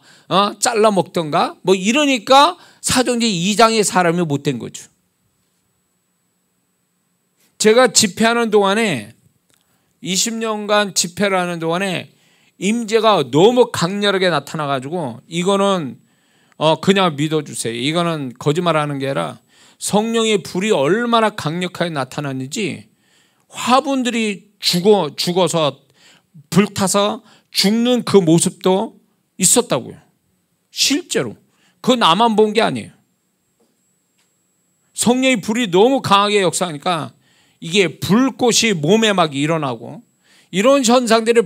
잘라 먹던가, 뭐 이러니까 사도행전 2장의 사람이 못된 거죠. 제가 집회하는 동안에, 20년간 집회를 하는 동안에 임재가 너무 강렬하게 나타나가지고, 이거는 그냥 믿어주세요. 이거는 거짓말하는 게 아니라 성령의 불이 얼마나 강력하게 나타났는지, 화분들이 죽어서 불타서 죽는 그 모습도 있었다고요. 실제로. 그거 나만 본 게 아니에요. 성령의 불이 너무 강하게 역사하니까 이게 불꽃이 몸에 막 일어나고, 이런 현상들이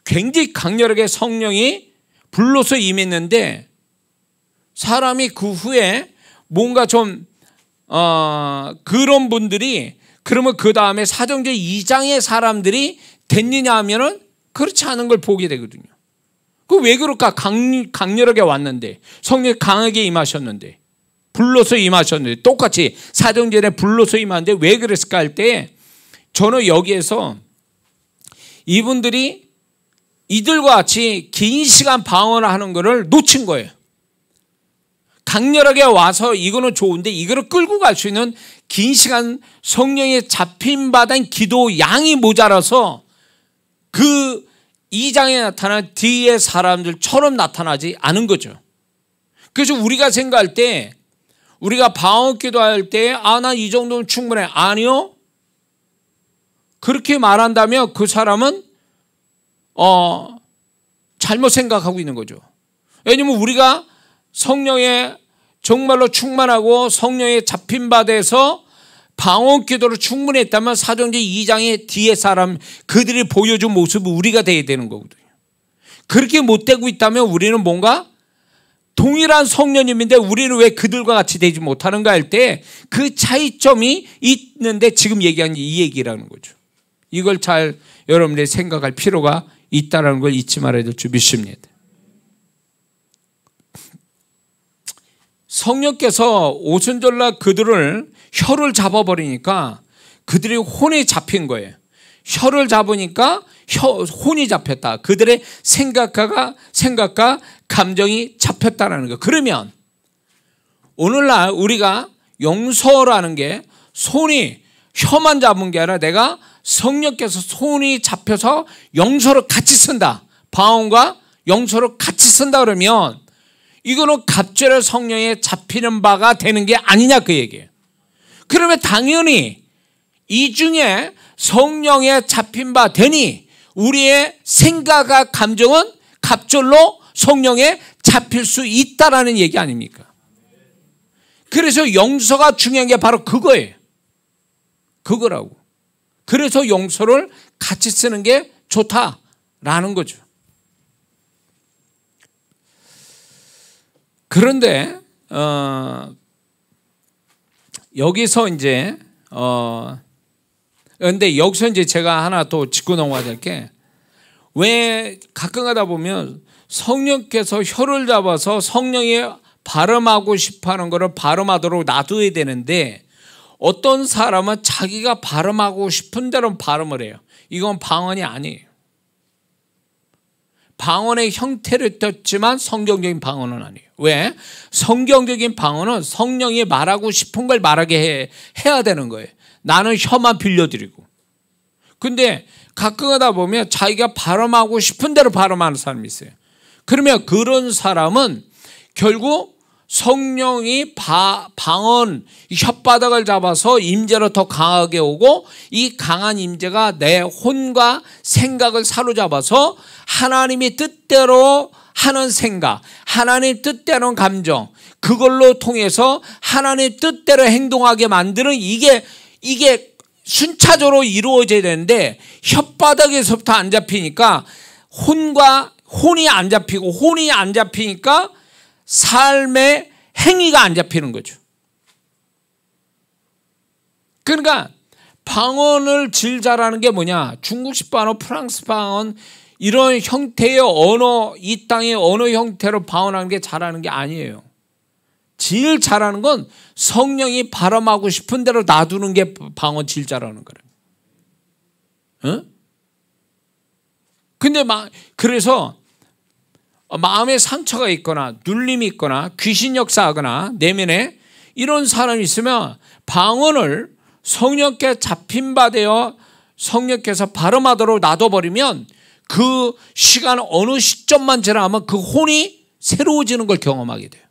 굉장히 강렬하게 성령이 불로서 임했는데, 사람이 그 후에 뭔가 좀 그런 분들이, 그러면 그 다음에 사도행전 2장의 사람들이 됐느냐 하면은 그렇지 않은 걸 보게 되거든요. 그 왜 그럴까? 강렬하게 왔는데, 성령이 강하게 임하셨는데, 불로서 임하셨는데, 똑같이 사도행전에 불로서 임하는데 왜 그랬을까 할 때, 저는 여기에서 이분들이 이들과 같이 긴 시간 방언을 하는 것을 놓친 거예요. 강렬하게 와서 이거는 좋은데, 이거를 끌고 갈 수 있는 긴 시간 성령에 잡힌받은 기도 양이 모자라서 그 2장에 나타난 뒤의 사람들처럼 나타나지 않은 거죠. 그래서 우리가 생각할 때, 우리가 방언 기도할 때 나 이 정도면 충분해. 아니요. 그렇게 말한다면 그 사람은 잘못 생각하고 있는 거죠. 왜냐면 우리가 성령에 정말로 충만하고 성령에 잡힌 바 돼서 방언 기도를 충분히 했다면 사도행전 2장의 뒤에 사람, 그들이 보여준 모습은 우리가 돼야 되는 거거든요. 그렇게 못 되고 있다면 우리는 뭔가 동일한 성령님인데 우리는 왜 그들과 같이 되지 못하는가 할 때 그 차이점이 있는데, 지금 얘기한 이 얘기라는 거죠. 이걸 잘 여러분들이 생각할 필요가 있다는 걸 잊지 말아야 될 줄 믿습니다. 성령께서 오순절날 그들을 혀를 잡아버리니까 그들이 혼이 잡힌 거예요. 혀를 잡으니까 혼이 잡혔다. 그들의 생각과 감정이 잡혔다는 거. 그러면 오늘날 우리가 용서라는 게 손이 혀만 잡은 게 아니라 내가 성령께서 손이 잡혀서 용서를 같이 쓴다. 방언과 용서를 같이 쓴다 그러면 이거는 갑절의 성령에 잡히는 바가 되는 게 아니냐, 그 얘기예요. 그러면 당연히 이 중에 성령에 잡힌 바 되니 우리의 생각과 감정은 갑절로 성령에 잡힐 수 있다라는 얘기 아닙니까? 그래서 용서가 중요한 게 바로 그거예요. 그거라고. 그래서 용서를 같이 쓰는 게 좋다라는 거죠. 그런데 여기서 이제 근데 여기서 이제 제가 하나 또 짚고 넘어가야 될 게, 왜 가끔 가다 보면 성령께서 혀를 잡아서 성령이 발음하고 싶어하는 거를 발음하도록 놔둬야 되는데, 어떤 사람은 자기가 발음하고 싶은 대로 발음을 해요. 이건 방언이 아니에요. 방언의 형태를 떴지만 성경적인 방언은 아니에요. 왜? 성경적인 방언은 성령이 말하고 싶은 걸 말하게 해야 되는 거예요. 나는 혀만 빌려드리고. 근데 가끔 하다 보면 자기가 발음하고 싶은 대로 발음하는 사람이 있어요. 그러면 그런 사람은 결국 성령이 방언, 혓바닥을 잡아서 임재로 더 강하게 오고, 이 강한 임재가 내 혼과 생각을 사로잡아서 하나님의 뜻대로 하는 생각, 하나님 뜻대로 감정, 그걸로 통해서 하나님 뜻대로 행동하게 만드는, 이게 이게 순차적으로 이루어져야 되는데 혓바닥에서부터 안 잡히니까 혼이 안 잡히고 혼이 안 잡히니까 삶의 행위가 안 잡히는 거죠. 그러니까 방언을 질 잘하는 게 뭐냐? 중국식 방언, 프랑스 방언 이런 형태의 언어, 이 땅의 언어 형태로 방언하는 게 잘하는 게 아니에요. 제일 잘하는 건 성령이 발음하고 싶은 대로 놔두는 게 방언 질 잘하는 거예요. 응? 근데 그래서 마음에 상처가 있거나 눌림이 있거나 귀신 역사하거나 내면에 이런 사람이 있으면 방언을 성령께 잡힌 바 되어 성령께서 발음하도록 놔둬버리면 그 시간 어느 시점만 지나면 그 혼이 새로워지는 걸 경험하게 돼요.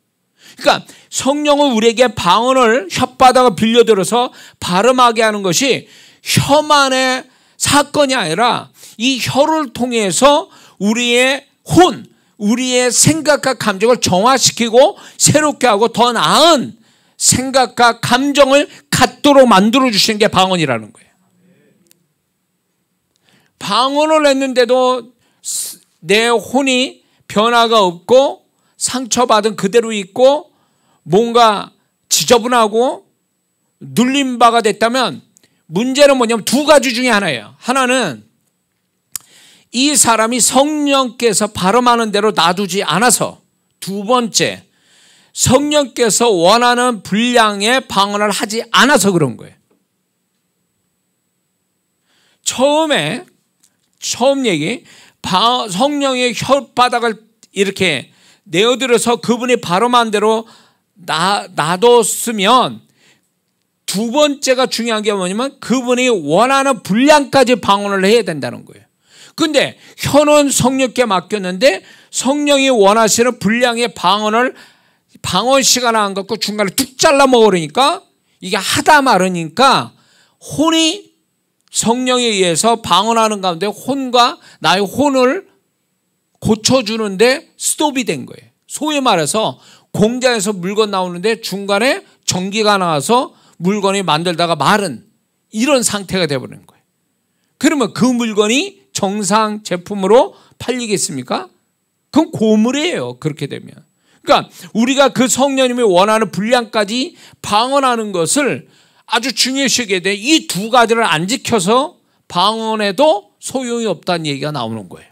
그러니까 성령은 우리에게 방언을 혓바닥을 빌려들어서 발음하게 하는 것이 혀만의 사건이 아니라 이 혀를 통해서 우리의 우리의 생각과 감정을 정화시키고 새롭게 하고 더 나은 생각과 감정을 갖도록 만들어주시는 게 방언이라는 거예요. 방언을 했는데도 내 혼이 변화가 없고 상처받은 그대로 있고 뭔가 지저분하고 눌림바가 됐다면 문제는 뭐냐면 두 가지 중에 하나예요. 하나는 이 사람이 성령께서 발음하는 대로 놔두지 않아서, 두 번째 성령께서 원하는 분량의 방언을 하지 않아서 그런 거예요. 처음 얘기, 성령의 혓바닥을 이렇게 내어들여서 그분이 발음한 대로 놔뒀으면 두 번째가 중요한 게 뭐냐면 그분이 원하는 분량까지 방언을 해야 된다는 거예요. 근데 혀는 성령께 맡겼는데 성령이 원하시는 분량의 방언 시간을 안 갖고 중간에 뚝 잘라 먹으니까 이게 하다 말으니까 혼이 성령에 의해서 방언하는 가운데 혼과 나의 혼을 고쳐주는데 스톱이 된 거예요. 소위 말해서 공장에서 물건 나오는데 중간에 전기가 나와서 물건이 만들다가 마른 이런 상태가 되어버리는 거예요. 그러면 그 물건이 정상 제품으로 팔리겠습니까? 그건 고물이에요. 그렇게 되면. 그러니까 우리가 그 성령님이 원하는 분량까지 방언하는 것을 아주 중요시하게 돼. 이 두 가지를 안 지켜서 방언에도 소용이 없다는 얘기가 나오는 거예요.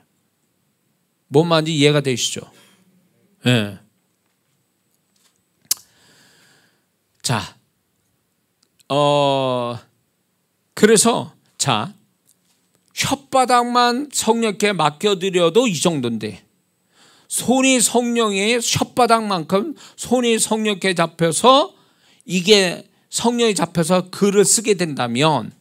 뭔 말인지 이해가 되시죠? 네. 자, 그래서 혓바닥만 성령께 맡겨드려도 이 정도인데 손이 성령의 혓바닥만큼 손이 성령께 잡혀서 이게 성령이 잡혀서 글을 쓰게 된다면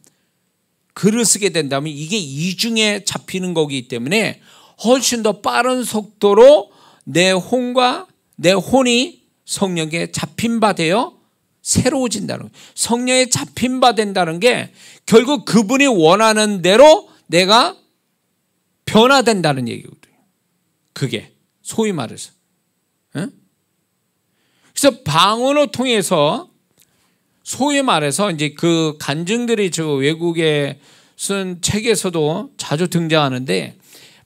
이게 이중에 잡히는 거기 때문에 훨씬 더 빠른 속도로 내 혼과 내 혼이 성령에 잡힌 바 되어 새로워진다는 거예요. 성령에 잡힌 바 된다는 게 결국 그분이 원하는 대로 내가 변화된다는 얘기거든요. 그게 소위 말해서. 그래서 방언을 통해서 소위 말해서 이제 그 간증들이 저 외국에 쓴 책에서도 자주 등장하는데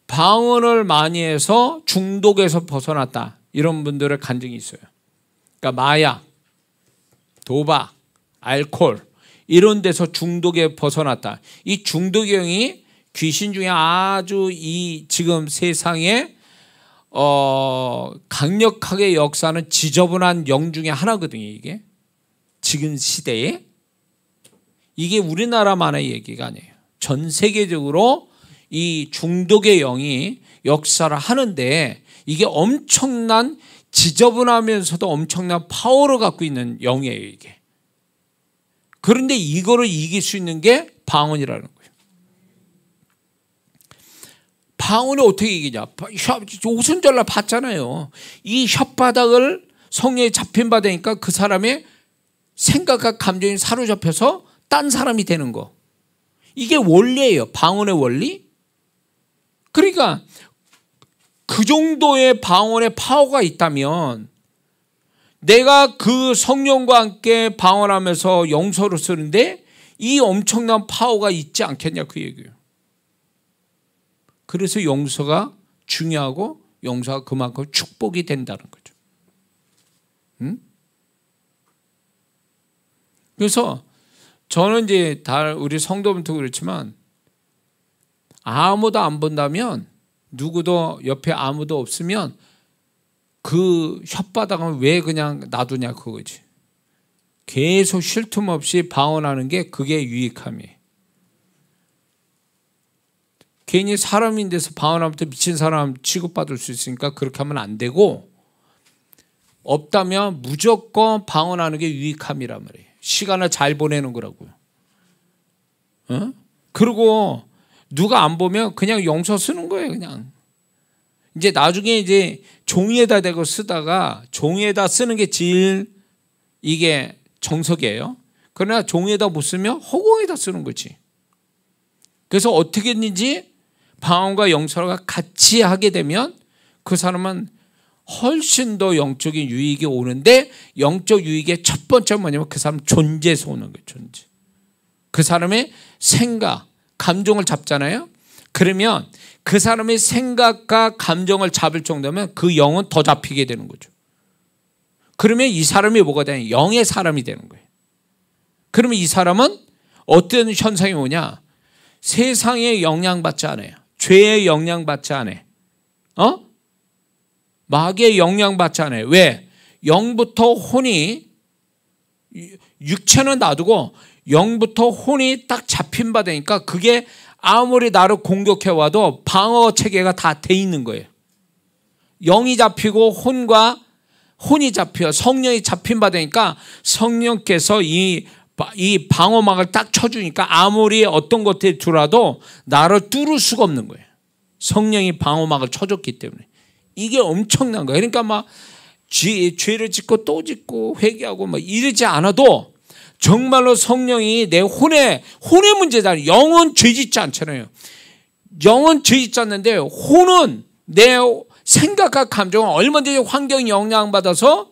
방언을 많이 해서 중독에서 벗어났다 이런 분들의 간증이 있어요. 그러니까 마약, 도박, 알코올 이런 데서 중독에 벗어났다. 이 중독의 영이 귀신 중에 아주 이 지금 세상에 강력하게 역사하는 지저분한 영 중에 하나거든요. 이게 지금 시대에 이게 우리나라만의 얘기가 아니에요. 전 세계적으로 이 중독의 영이 역사를 하는데 이게 엄청난 지저분하면서도 엄청난 파워를 갖고 있는 영이에요. 이게. 그런데 이거를 이길 수 있는 게 방언이라는 거예요. 방언을 어떻게 이기냐? 오순절날 봤잖아요. 이 혓바닥을 성령에 잡힌 바 되니까 그 사람의 생각과 감정이 사로잡혀서 딴 사람이 되는 거. 이게 원리예요. 방언의 원리. 그러니까 그 정도의 방언의 파워가 있다면 내가 그 성령과 함께 방언하면서 영서를 쓰는데 이 엄청난 파워가 있지 않겠냐 그 얘기예요. 그래서 용서가 중요하고 용서가 그만큼 축복이 된다는 거죠. 응? 그래서 저는 이제 다 우리 성도분도 그렇지만 아무도 안 본다면, 누구도 옆에 아무도 없으면 그 혓바닥은 왜 그냥 놔두냐 그거지. 계속 쉴 틈 없이 방언하는 게 그게 유익함이에요. 괜히 사람인데서 방언하면 미친 사람 취급받을 수 있으니까 그렇게 하면 안 되고, 없다면 무조건 방언하는 게 유익함이란 말이에요. 시간을 잘 보내는 거라고요. 그리고 누가 안 보면 그냥 용서 쓰는 거예요. 그냥 이제 나중에 이제 종이에다 대고 쓰다가, 종이에다 쓰는 게 제일 이게 정석이에요. 그러나 종이에다 못 쓰면 허공에다 쓰는 거지. 그래서 어떻게 했는지 방언과 용서가 같이 하게 되면 그 사람은 훨씬 더 영적인 유익이 오는데, 영적 유익의 첫 번째 뭐냐면 그 사람 존재에서 오는 거예요. 존재. 그 사람의 생각, 감정을 잡잖아요. 그러면 그 사람의 생각과 감정을 잡을 정도면 그 영은 더 잡히게 되는 거죠. 그러면 이 사람이 뭐가 되냐? 영의 사람이 되는 거예요. 그러면 이 사람은 어떤 현상이 오냐? 세상에 영향받지 않아요. 죄에 영향받지 않아요. 마귀에 영향받지 않아요. 왜? 영부터 혼이, 육체는 놔두고 영부터 혼이 딱 잡힌 바 되니까 그게 아무리 나를 공격해 와도 방어 체계가 다 돼 있는 거예요. 영이 잡히고 혼이 잡혀, 성령이 잡힌 바 되니까 성령께서 이 방어막을 딱 쳐주니까 아무리 어떤 것들이 들어와도 나를 뚫을 수가 없는 거예요. 성령이 방어막을 쳐줬기 때문에. 이게 엄청난 거예요. 그러니까 막 죄를 짓고 또 짓고 회개하고 막 이러지 않아도 정말로 성령이 내 혼의 문제잖아요. 영은 죄 짓지 않잖아요. 영은 죄 짓지 않는데 혼은 내 생각과 감정은 얼마든지 환경에 영향받아서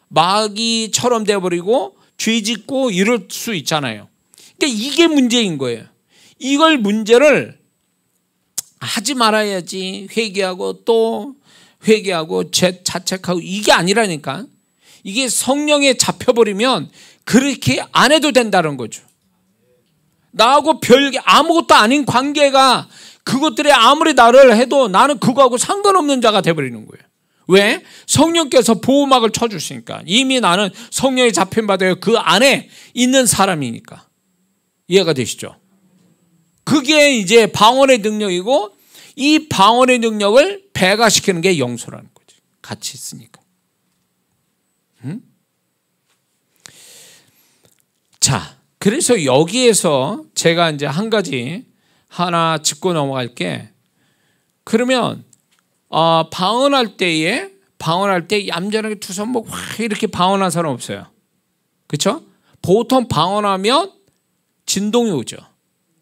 마귀처럼 되어버리고 죄 짓고 이럴 수 있잖아요. 그러니까 이게 문제인 거예요. 이걸 문제를 하지 말아야지, 회개하고 또 회개하고 자책하고, 이게 아니라니까. 이게 성령에 잡혀버리면 그렇게 안 해도 된다는 거죠. 나하고 별개 아무것도 아닌 관계가 그것들이 아무리 나를 해도 나는 그거하고 상관없는 자가 돼버리는 거예요. 왜? 성령께서 보호막을 쳐주시니까. 이미 나는 성령에 잡힌 바 되어 그 안에 있는 사람이니까. 이해가 되시죠? 그게 이제 방언의 능력이고, 이 방언의 능력을 배가시키는 게 용서라는 거지. 같이 있으니까. 자, 그래서 여기에서 제가 이제 한 가지 하나 짚고 넘어갈게. 그러면 방언할 때 얌전하게 두 손 목 확 이렇게 방언한 사람 없어요. 그렇죠? 보통 방언하면 진동이 오죠.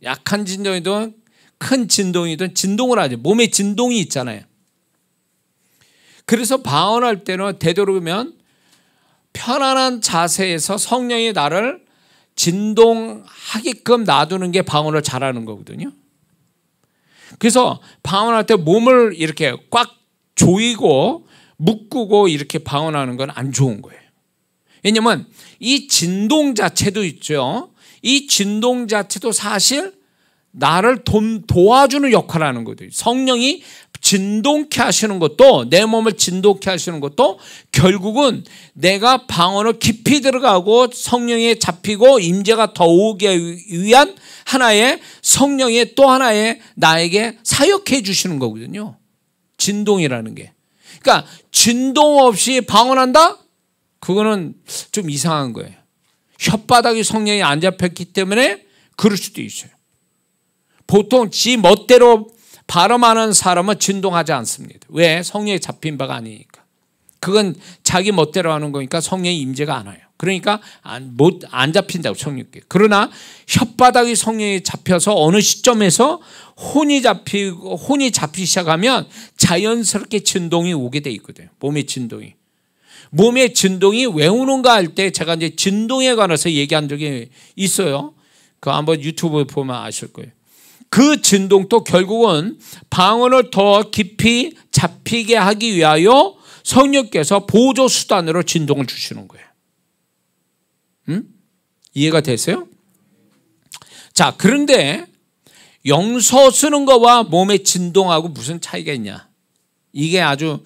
약한 진동이든 큰 진동이든 진동을 하죠. 몸에 진동이 있잖아요. 그래서 방언할 때는 되도록이면 편안한 자세에서 성령이 나를 진동하게끔 놔두는 게 방언을 잘하는 거거든요. 그래서 방언할 때 몸을 이렇게 꽉 조이고 묶고 이렇게 방언하는 건 안 좋은 거예요. 왜냐하면 이 진동 자체도 있죠. 이 진동 자체도 사실 나를 도와주는 역할을 하는 거거든요. 성령이 진동케 하시는 것도, 내 몸을 진동케 하시는 것도 결국은 내가 방언을 깊이 들어가고 성령에 잡히고 임재가 더 오게 위한 하나의 성령의 또 하나의 나에게 사역해 주시는 거거든요. 진동이라는 게. 그러니까 진동 없이 방언한다? 그거는 좀 이상한 거예요. 혓바닥이 성령이 안 잡혔기 때문에 그럴 수도 있어요. 보통 지 멋대로 발음하는 사람은 진동하지 않습니다. 왜? 성령에 잡힌 바가 아니니까. 그건 자기 멋대로 하는 거니까 성령의 임재가 안 와요. 그러니까 안 잡힌다고, 성령께. 그러나 혓바닥이 성령에 잡혀서 어느 시점에서 혼이 잡히기 시작하면 자연스럽게 진동이 오게 돼 있거든요. 몸의 진동이. 몸의 진동이 왜 오는가 할 때 제가 이제 진동에 관해서 얘기한 적이 있어요. 그거 한번 유튜브에 보면 아실 거예요. 그 진동도 결국은 방언을 더 깊이 잡히게 하기 위하여 성령께서 보조 수단으로 진동을 주시는 거예요. 이해가 되세요? 자, 그런데 영서 쓰는 거와 몸의 진동하고 무슨 차이가 있냐? 이게 아주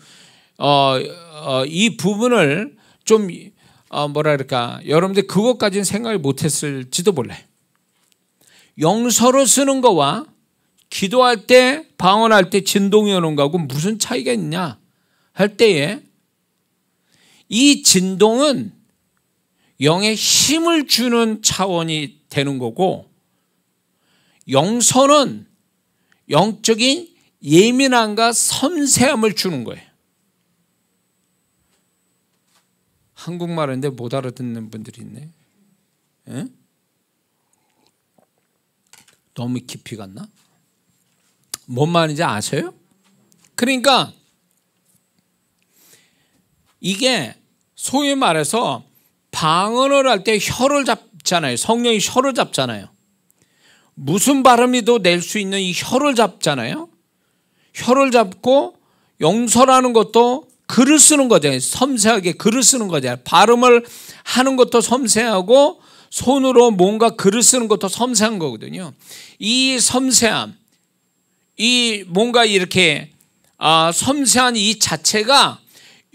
이 부분을 좀 뭐라 그럴까, 여러분들 그것까지는 생각을 못했을지도 몰라요. 영서로 쓰는 거와 기도할 때, 방언할 때 진동이 오는 거하고 무슨 차이가 있냐 할 때에, 이 진동은 영에 힘을 주는 차원이 되는 거고, 영서는 영적인 예민함과 섬세함을 주는 거예요. 한국말인데 못 알아듣는 분들이 있네. 에? 너무 깊이 갔나? 뭔 말인지 아세요? 그러니까 이게 소위 말해서 방언을 할 때 혀를 잡잖아요. 성령이 혀를 잡잖아요. 무슨 발음이도 낼 수 있는 이 혀를 잡잖아요. 혀를 잡고 영서라는 것도 글을 쓰는 거잖아요. 섬세하게 글을 쓰는 거잖아요. 발음을 하는 것도 섬세하고 손으로 뭔가 글을 쓰는 것도 섬세한 거거든요. 이 섬세함, 이 뭔가 이렇게 섬세한 이 자체가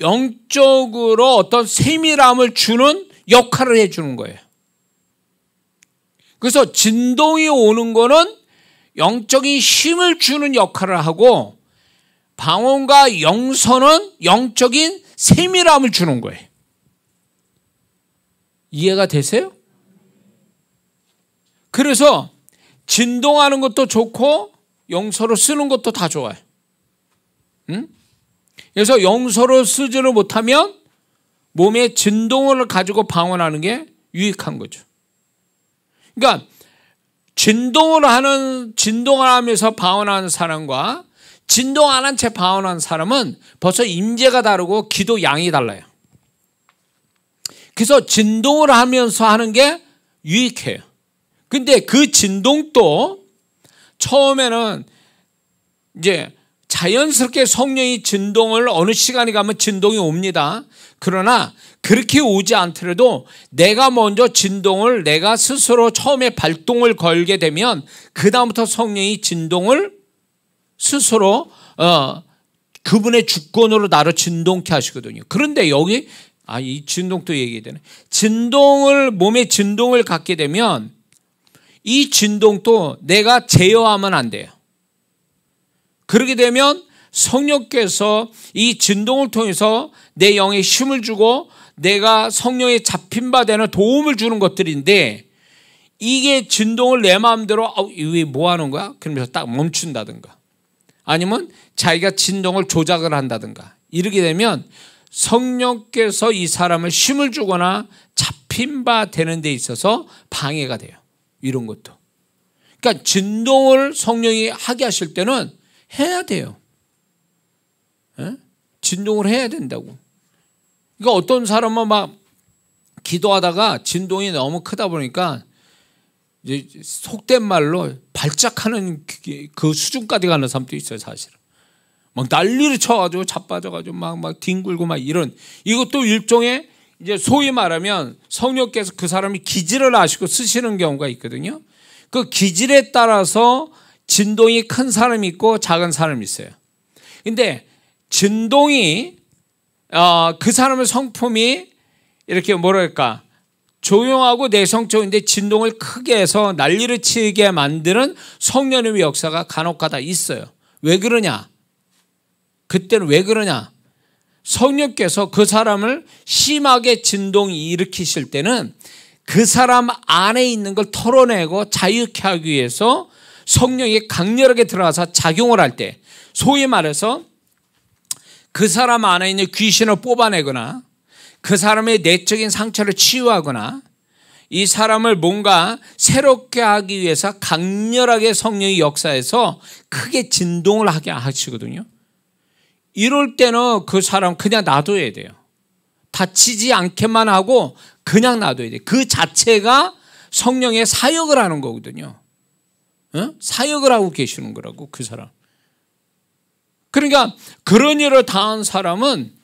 영적으로 어떤 세밀함을 주는 역할을 해주는 거예요. 그래서 진동이 오는 거는 영적인 힘을 주는 역할을 하고, 방언과 영서는 영적인 세밀함을 주는 거예요. 이해가 되세요? 그래서 진동하는 것도 좋고 영서로 쓰는 것도 다 좋아요. 그래서 영서로 쓰지를 못하면 몸의 진동을 가지고 방언하는 게 유익한 거죠. 그러니까 진동을 하면서 방언하는 사람과 진동 안 한 채 방언하는 사람은 벌써 임재가 다르고 기도 양이 달라요. 그래서 진동을 하면서 하는 게 유익해요. 근데 그 진동도 처음에는 이제 자연스럽게 성령이 진동을 어느 시간이 가면 진동이 옵니다. 그러나 그렇게 오지 않더라도 내가 먼저 진동을 내가 스스로 처음에 발동을 걸게 되면 그 다음부터 성령이 진동을 스스로 그분의 주권으로 나를 진동케 하시거든요. 그런데 여기 이 진동도 얘기되네. 몸에 진동을 갖게 되면 이 진동도 내가 제어하면 안 돼요. 그렇게 되면 성령께서 이 진동을 통해서 내 영에 힘을 주고 내가 성령에 잡힌 바 되는 도움을 주는 것들인데, 이게 진동을 내 마음대로 이게 뭐 하는 거야? 그러면서 딱 멈춘다든가, 아니면 자기가 진동을 조작을 한다든가, 이렇게 되면 성령께서 이 사람을 힘을 주거나 잡힌 바 되는 데 있어서 방해가 돼요. 이런 것도. 그러니까 진동을 성령이 하게 하실 때는 해야 돼요. 진동을 해야 된다고. 그러니까 어떤 사람은 막 기도하다가 진동이 너무 크다 보니까 이제 속된 말로 발작하는 그 수준까지 가는 사람도 있어요, 사실은. 막 난리를 쳐가지고 자빠져가지고 막 뒹굴고 막 이런, 이것도 일종의 이제 소위 말하면 성령께서 그 사람이 기질을 아시고 쓰시는 경우가 있거든요. 그 기질에 따라서 진동이 큰 사람이 있고 작은 사람이 있어요. 근데 진동이 그 사람의 성품이 이렇게 뭐랄까 조용하고 내성적인데 진동을 크게 해서 난리를 치게 만드는 성령님의 역사가 간혹가다 있어요. 왜 그러냐? 그때는 왜 그러냐? 성령께서 그 사람을 심하게 진동이 일으키실 때는 그 사람 안에 있는 걸 털어내고 자유케 하기 위해서 성령이 강렬하게 들어가서 작용을 할 때, 소위 말해서 그 사람 안에 있는 귀신을 뽑아내거나 그 사람의 내적인 상처를 치유하거나 이 사람을 뭔가 새롭게 하기 위해서 강렬하게 성령이 역사해서 크게 진동을 하게 하시거든요. 이럴 때는 그 사람 그냥 놔둬야 돼요. 다치지 않게만 하고 그냥 놔둬야 돼요. 그 자체가 성령의 사역을 하는 거거든요. 사역을 하고 계시는 거라고, 그 사람. 그러니까 그런 일을 당한 사람은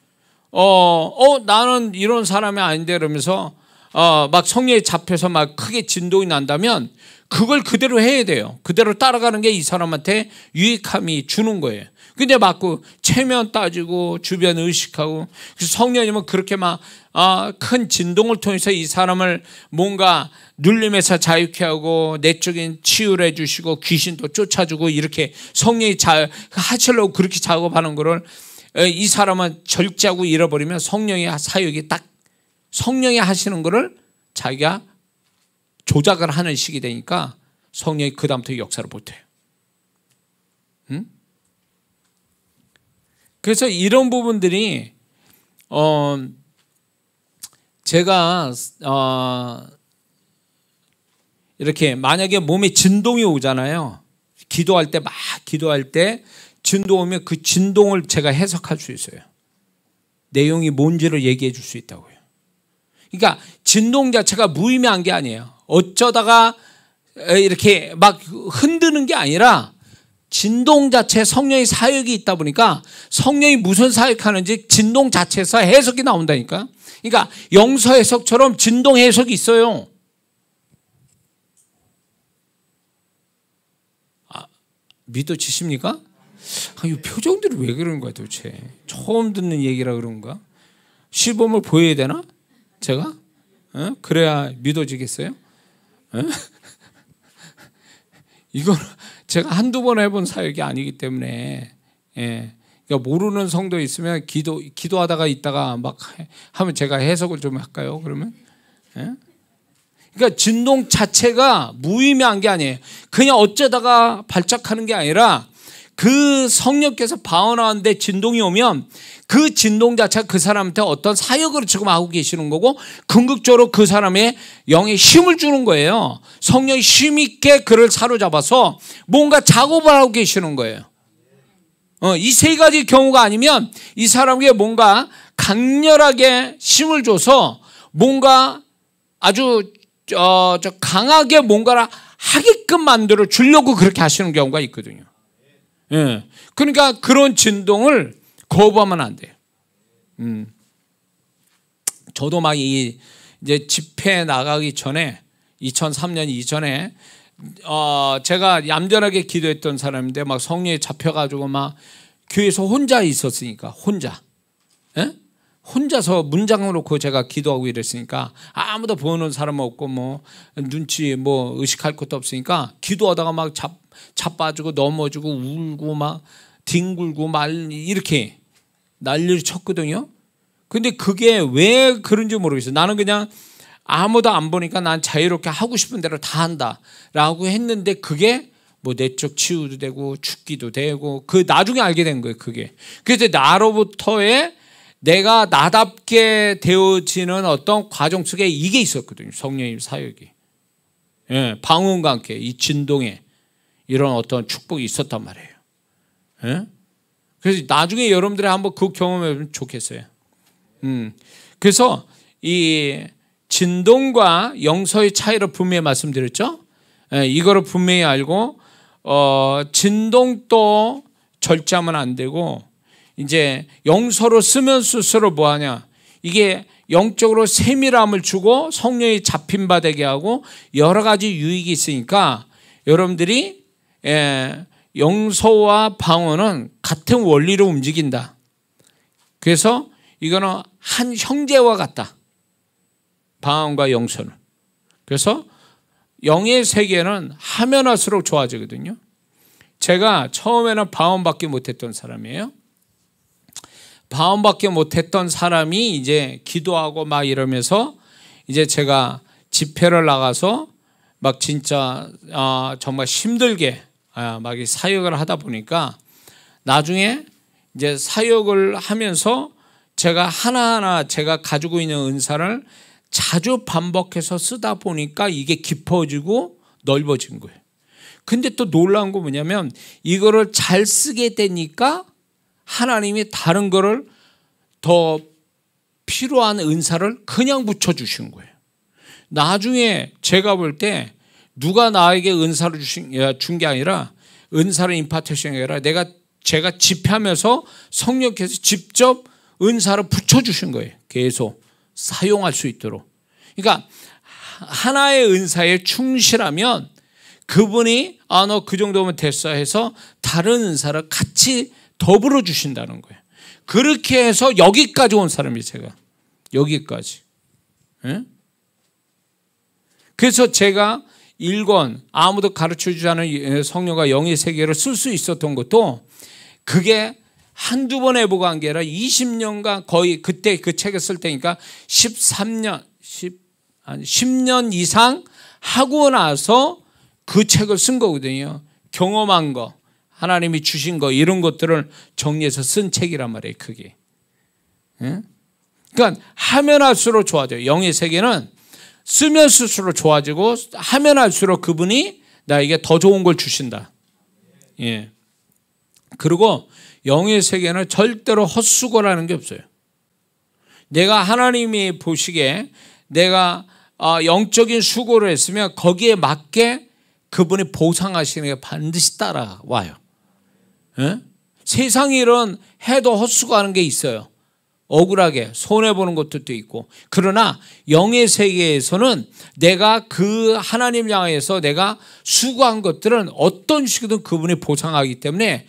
나는 이런 사람이 아닌데 이러면서 막 성령에 잡혀서 막 크게 진동이 난다면 그걸 그대로 해야 돼요. 그대로 따라가는 게 이 사람한테 유익함이 주는 거예요. 근데 막 체면 따지고 주변 의식하고, 그래서 성령님은 그렇게 막 큰 진동을 통해서 이 사람을 뭔가 눌림에서 자유케 하고 내적인 치유를 해주시고 귀신도 쫓아주고, 이렇게 성령이 하시려고 그렇게 작업하는 거를 이 사람은 절제하고 잃어버리면 성령의 사역이 딱 성령이 하시는 거를 자기가 조작을 하는 식이 되니까 성령이 그 다음부터 역사를 못해요. 그래서 이런 부분들이 제가 이렇게 만약에 몸에 진동이 오잖아요. 기도할 때 진동 오면 그 진동을 제가 해석할 수 있어요. 내용이 뭔지를 얘기해 줄 수 있다고요. 그러니까 진동 자체가 무의미한 게 아니에요. 어쩌다가 이렇게 막 흔드는 게 아니라 진동 자체에 성령의 사역이 있다 보니까 성령이 무슨 사역하는지 진동 자체에서 해석이 나온다니까. 그러니까 영서 해석처럼 진동 해석이 있어요. 믿어지십니까? 이 표정들이 왜 그러는 거야 도대체. 처음 듣는 얘기라 그런가? 시범을 보여야 되나? 제가? 그래야 믿어지겠어요? 이건 제가 한두 번 해본 사역이 아니기 때문에, 그러니까 모르는 성도 있으면 기도하다가 있다가 막 하면 제가 해석을 좀 할까요? 그러면? 그러니까 진동 자체가 무의미한 게 아니에요. 그냥 어쩌다가 발작하는 게 아니라 그 성령께서 방언하는데 진동이 오면 그 진동 자체가 그 사람한테 어떤 사역을 지금 하고 계시는 거고, 궁극적으로 그 사람의 영에 힘을 주는 거예요. 성령이 힘있게 그를 사로잡아서 뭔가 작업을 하고 계시는 거예요. 이 세 가지 경우가 아니면 이 사람에게 뭔가 강렬하게 힘을 줘서 뭔가 아주 강하게 뭔가를 하게끔 만들어 주려고 그렇게 하시는 경우가 있거든요. 그러니까 그런 진동을 거부하면 안 돼요. 저도 막 이제 집회 나가기 전에 2003년 이전에 제가 얌전하게 기도했던 사람인데 막 성령에 잡혀가지고 막 교회에서 혼자 있었으니까 혼자서 문장 놓고 제가 기도하고 이랬으니까 아무도 보는 사람 없고 뭐 눈치 뭐 의식할 것도 없으니까 기도하다가 막 자빠지고 넘어지고 울고 막 뒹굴고 막 이렇게 난리를 쳤거든요. 근데 그게 왜 그런지 모르겠어요. 나는 그냥 아무도 안 보니까 난 자유롭게 하고 싶은 대로 다 한다라고 했는데, 그게 뭐 내적 치유도 되고 죽기도 되고, 그 나중에 알게 된 거예요. 그게. 그래서 나로부터의 내가 나답게 되어지는 어떤 과정 속에 이게 있었거든요. 성령님 사역이. 방언과 함께 이 진동에 이런 어떤 축복이 있었단 말이에요. 그래서 나중에 여러분들이 한번 그 경험해보면 좋겠어요. 그래서 이 진동과 영서의 차이를 분명히 말씀드렸죠. 이거를 분명히 알고 진동도 절제하면 안 되고, 이제 영서로 쓰면 쓸수록 뭐하냐, 이게 영적으로 세밀함을 주고 성령이 잡힌 바 되게 하고 여러 가지 유익이 있으니까 여러분들이 영서와 방언은 같은 원리로 움직인다. 그래서 이거는 한 형제와 같다, 방언과 영서는. 그래서 영의 세계는 하면 할수록 좋아지거든요. 제가 처음에는 방언밖에 못했던 사람이에요. 방언밖에 못했던 사람이 이제 기도하고 막 이러면서 이제 제가 집회를 나가서 막 진짜 정말 힘들게 막 사역을 하다 보니까 나중에 이제 사역을 하면서 제가 하나하나 제가 가지고 있는 은사를 자주 반복해서 쓰다 보니까 이게 깊어지고 넓어진 거예요. 근데 또 놀라운 거 뭐냐면, 이거를 잘 쓰게 되니까 하나님이 다른 거를 더 필요한 은사를 그냥 붙여주시는 거예요. 나중에 제가 볼 때 누가 나에게 은사를 준 게 아니라 은사를 임파테이션이 아니라 제가 집회하면서 성령께서 직접 은사를 붙여주신 거예요. 계속 사용할 수 있도록. 그러니까 하나의 은사에 충실하면 그분이 너 그 정도면 됐어 해서 다른 은사를 같이 더불어 주신다는 거예요. 그렇게 해서 여기까지 온 사람이 제가. 여기까지. 예? 그래서 제가 1권 아무도 가르쳐주지 않은 성령과 영의 세계를 쓸 수 있었던 것도 그게 한두 번 해보고 한 게 아니라 20년간 거의 그때 그 책을 쓸 때니까 10년 이상 하고 나서 그 책을 쓴 거거든요. 경험한 거, 하나님이 주신 거 이런 것들을 정리해서 쓴 책이란 말이에요. 그게. 그러니까 하면 할수록 좋아져요. 영의 세계는 쓰면 쓸수록 좋아지고 하면 할수록 그분이 나에게 더 좋은 걸 주신다. 예. 그리고 영의 세계는 절대로 헛수고라는 게 없어요. 내가 하나님이 보시기에 내가 영적인 수고를 했으면 거기에 맞게 그분이 보상하시는 게 반드시 따라와요. 예? 세상 일은 해도 헛수고하는 게 있어요. 억울하게 손해보는 것도 있고. 그러나 영의 세계에서는 내가 그 하나님 향해서 내가 수고한 것들은 어떤 식이든 그분이 보상하기 때문에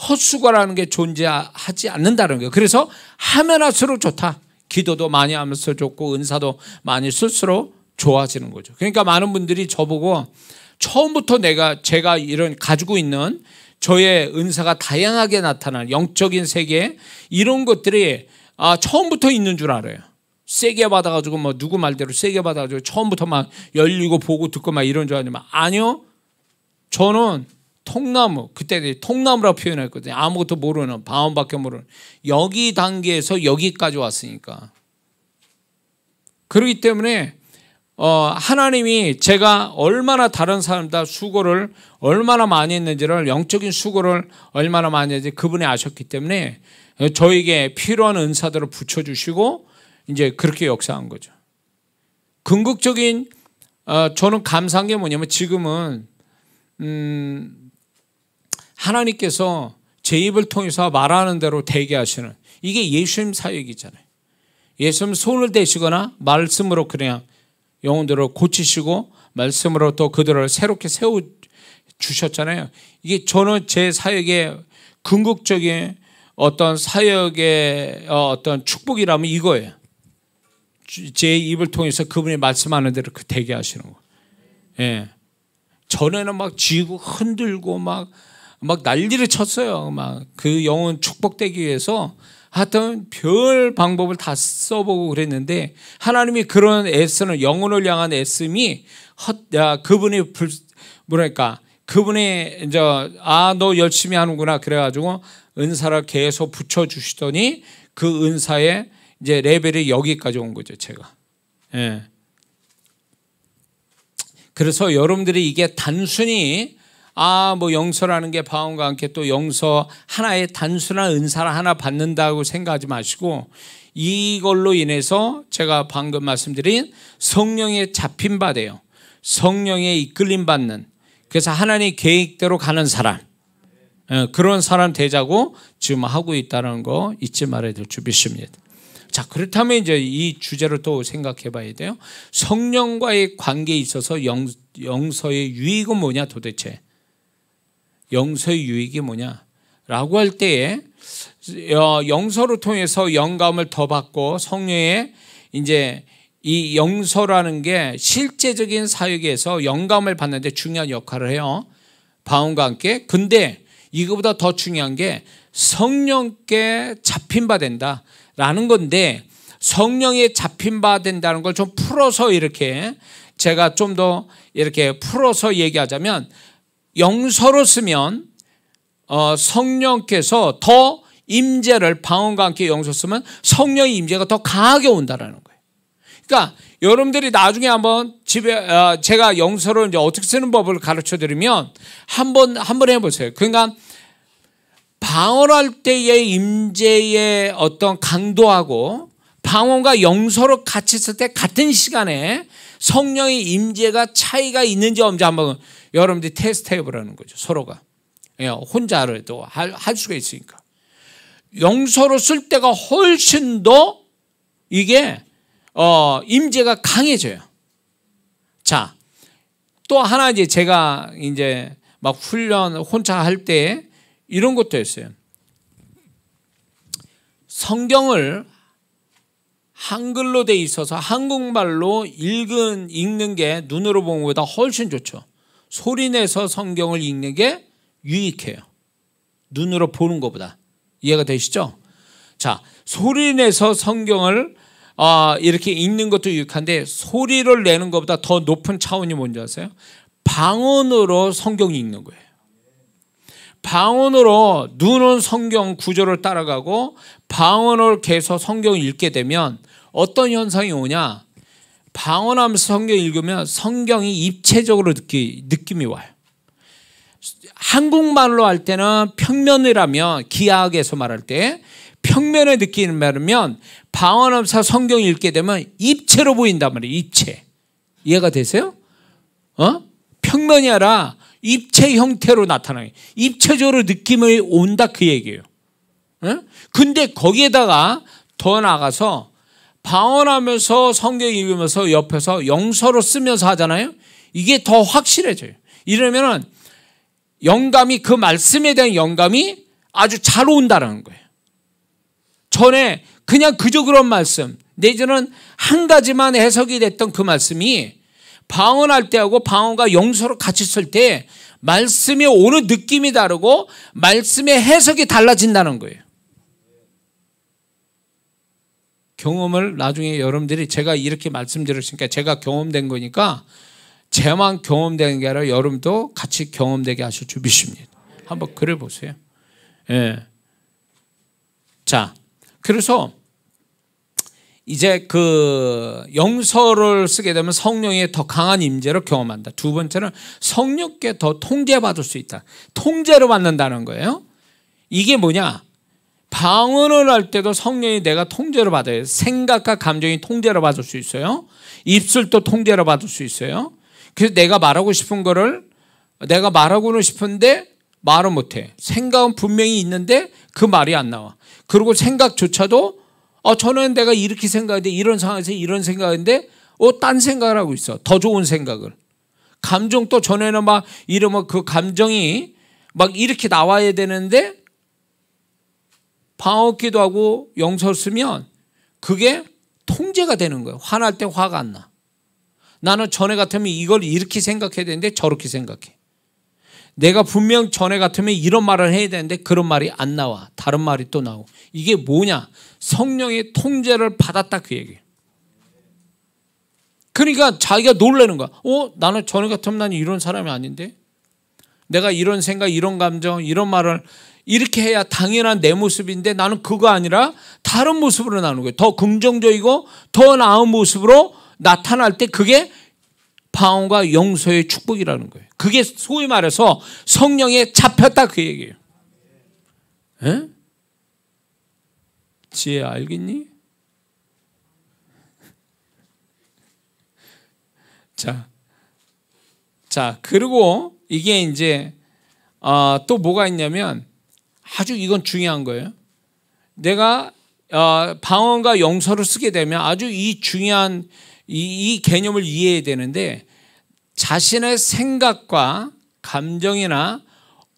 헛수고라는 게 존재하지 않는다는 거예요. 그래서 하면 할수록 좋다. 기도도 많이 하면서 좋고 은사도 많이 쓸수록 좋아지는 거죠. 그러니까 많은 분들이 저보고 처음부터 제가 이런 가지고 있는 저의 은사가 다양하게 나타나는 영적인 세계 이런 것들이 처음부터 있는 줄 알아요. 세게 받아가지고 뭐 누구 말대로 세게 받아가지고 처음부터 막 열리고 보고 듣고 막 이런 줄 아니면 아니요. 저는 통나무, 그때 통나무라고 표현했거든요. 아무것도 모르는, 방언밖에 모르는 여기 단계에서 여기까지 왔으니까. 그렇기 때문에 하나님이 제가 얼마나 다른 사람보다 수고를 얼마나 많이 했는지를 영적인 수고를 얼마나 많이 했는지 그분이 아셨기 때문에 저에게 필요한 은사들을 붙여주시고 이제 그렇게 역사한 거죠. 궁극적인 저는 감사한 게 뭐냐면 지금은 하나님께서 제 입을 통해서 말하는 대로 되게 하시는 이게 예수님 사역이잖아요. 예수님 손을 대시거나 말씀으로 그냥 영혼들을 고치시고 말씀으로 또 그들을 새롭게 세워주셨잖아요. 이게 저는 제 사역의 궁극적인 어떤 사역의 어떤 축복이라면 이거예요. 제 입을 통해서 그분이 말씀하는 대로 그 되게 하시는 거. 예. 전에는 막 쥐고 흔들고 막 난리를 쳤어요. 막 그 영혼 축복되기 위해서 하여튼 별 방법을 다 써보고 그랬는데 하나님이 그런 애쓰는 영혼을 향한 애씀이 그분이 뭐랄까 그분이 이제 너 열심히 하는구나 그래가지고 은사를 계속 붙여주시더니 그 은사의 이제 레벨이 여기까지 온 거죠, 제가. 예. 그래서 여러분들이 이게 단순히 뭐 영서라는 게 방언과 함께 또 영서 하나의 단순한 은사를 하나 받는다고 생각하지 마시고 이걸로 인해서 제가 방금 말씀드린 성령에 잡힌 바 돼요. 성령에 이끌림 받는 그래서 하나님의 계획대로 가는 사람 그런 사람 되자고 지금 하고 있다는 거 잊지 말아야 될 줄 믿습니다. 자, 그렇다면 이제 이 주제를 또 생각해 봐야 돼요. 성령과의 관계에 있어서 영서의 유익은 뭐냐 도대체? 영서의 유익이 뭐냐라고 할 때에 영서를 통해서 영감을 더 받고 성령의 이제 이 영서라는 게 실제적인 사역에서 영감을 받는데 중요한 역할을 해요. 방언과 함께. 근데 이거보다 더 중요한 게 성령께 잡힌 바 된다라는 건데 성령에 잡힌 바 된다는 걸 좀 풀어서 이렇게 제가 좀 더 이렇게 풀어서 얘기하자면 영서로 쓰면 성령께서 더 임재를 방언과 함께 영서 쓰면 성령의 임재가 더 강하게 온다라는 거예요. 그러니까 여러분들이 나중에 한번 집에 제가 영서를 이제 어떻게 쓰는 법을 가르쳐 드리면 한번 해보세요. 그러니까 방언할 때의 임재의 어떤 강도하고 방언과 영서로 같이 쓸 때 같은 시간에 성령의 임재가 차이가 있는지 없는지 한번 여러분들이 테스트 해보라는 거죠. 서로가. 혼자라도 할 수가 있으니까. 영서로 쓸 때가 훨씬 더 이게 임재가 강해져요. 자, 또 하나 이제 제가 이제 막 훈련 혼자 할 때 이런 것도 했어요. 성경을 한글로 돼 있어서 한국말로 읽는 게 눈으로 보는 것보다 훨씬 좋죠. 소리내서 성경을 읽는 게 유익해요. 눈으로 보는 것보다. 이해가 되시죠? 자, 소리내서 성경을 이렇게 읽는 것도 유익한데 소리를 내는 것보다 더 높은 차원이 뭔지 아세요? 방언으로 성경 읽는 거예요. 방언으로 눈은 성경 구조를 따라가고 방언을 계속 성경을 읽게 되면 어떤 현상이 오냐? 방언하면서 성경 읽으면 성경이 입체적으로 느낌이 와요. 한국말로 할 때는 평면이라면 기하학에서 말할 때 평면의 느낌을 말하면 방언하면서 성경 읽게 되면 입체로 보인단 말이에요. 입체. 이해가 되세요? 평면이 아니라 입체 형태로 나타나요. 입체적으로 느낌이 온다 그 얘기예요. 근데 거기에다가 더 나가서 방언하면서 성경 읽으면서 옆에서 영서로 쓰면서 하잖아요. 이게 더 확실해져요. 이러면은 영감이 그 말씀에 대한 영감이 아주 잘 온다는 거예요. 전에 그냥 그저 그런 말씀 내지는 한 가지만 해석이 됐던 그 말씀이 방언할 때하고 방언과 영서로 같이 쓸 때 말씀이 오는 느낌이 다르고 말씀의 해석이 달라진다는 거예요. 경험을 나중에 여러분들이 제가 이렇게 말씀드렸으니까 제가 경험된 거니까 제만 경험되는 게 아니라 여러분도 같이 경험되게 하실 줄 믿습니다. 한번 그래 보세요. 예. 자, 그래서 이제 그 영서를 쓰게 되면 성령의 더 강한 임재를 경험한다. 두 번째는 성령께 더 통제받을 수 있다. 통제를 받는다는 거예요. 이게 뭐냐? 방언을 할 때도 성령이 내가 통제를 받아요. 생각과 감정이 통제를 받을 수 있어요. 입술도 통제를 받을 수 있어요. 그래서 내가 말하고 싶은 거를 내가 말하고는 싶은데 말을 못해. 생각은 분명히 있는데 그 말이 안 나와. 그리고 생각조차도 저는 내가 이렇게 생각했는데 이런 상황에서 이런 생각인데 딴 생각을 하고 있어. 더 좋은 생각을. 감정도 전에는 막 이러면 그 감정이 막 이렇게 나와야 되는데 방언기도 하고 영서 쓰면 그게 통제가 되는 거예요. 화날 때 화가 안 나. 나는 전에 같으면 이걸 이렇게 생각해야 되는데 저렇게 생각해. 내가 분명 전에 같으면 이런 말을 해야 되는데 그런 말이 안 나와. 다른 말이 또 나오고. 이게 뭐냐? 성령의 통제를 받았다 그 얘기예요. 그러니까 자기가 놀라는 거야. 나는 전에 같으면 난 이런 사람이 아닌데 내가 이런 생각, 이런 감정, 이런 말을 이렇게 해야 당연한 내 모습인데 나는 그거 아니라 다른 모습으로 나오는 거예요. 더 긍정적이고 더 나은 모습으로 나타날 때 그게 방언과 영서의 축복이라는 거예요. 그게 소위 말해서 성령에 잡혔다 그 얘기예요. 에? 지혜 알겠니? 자 그리고 이게 이제 또 뭐가 있냐면 아주 이건 중요한 거예요. 내가 방언과 영서를 쓰게 되면 아주 이 중요한 이 개념을 이해해야 되는데 자신의 생각과 감정이나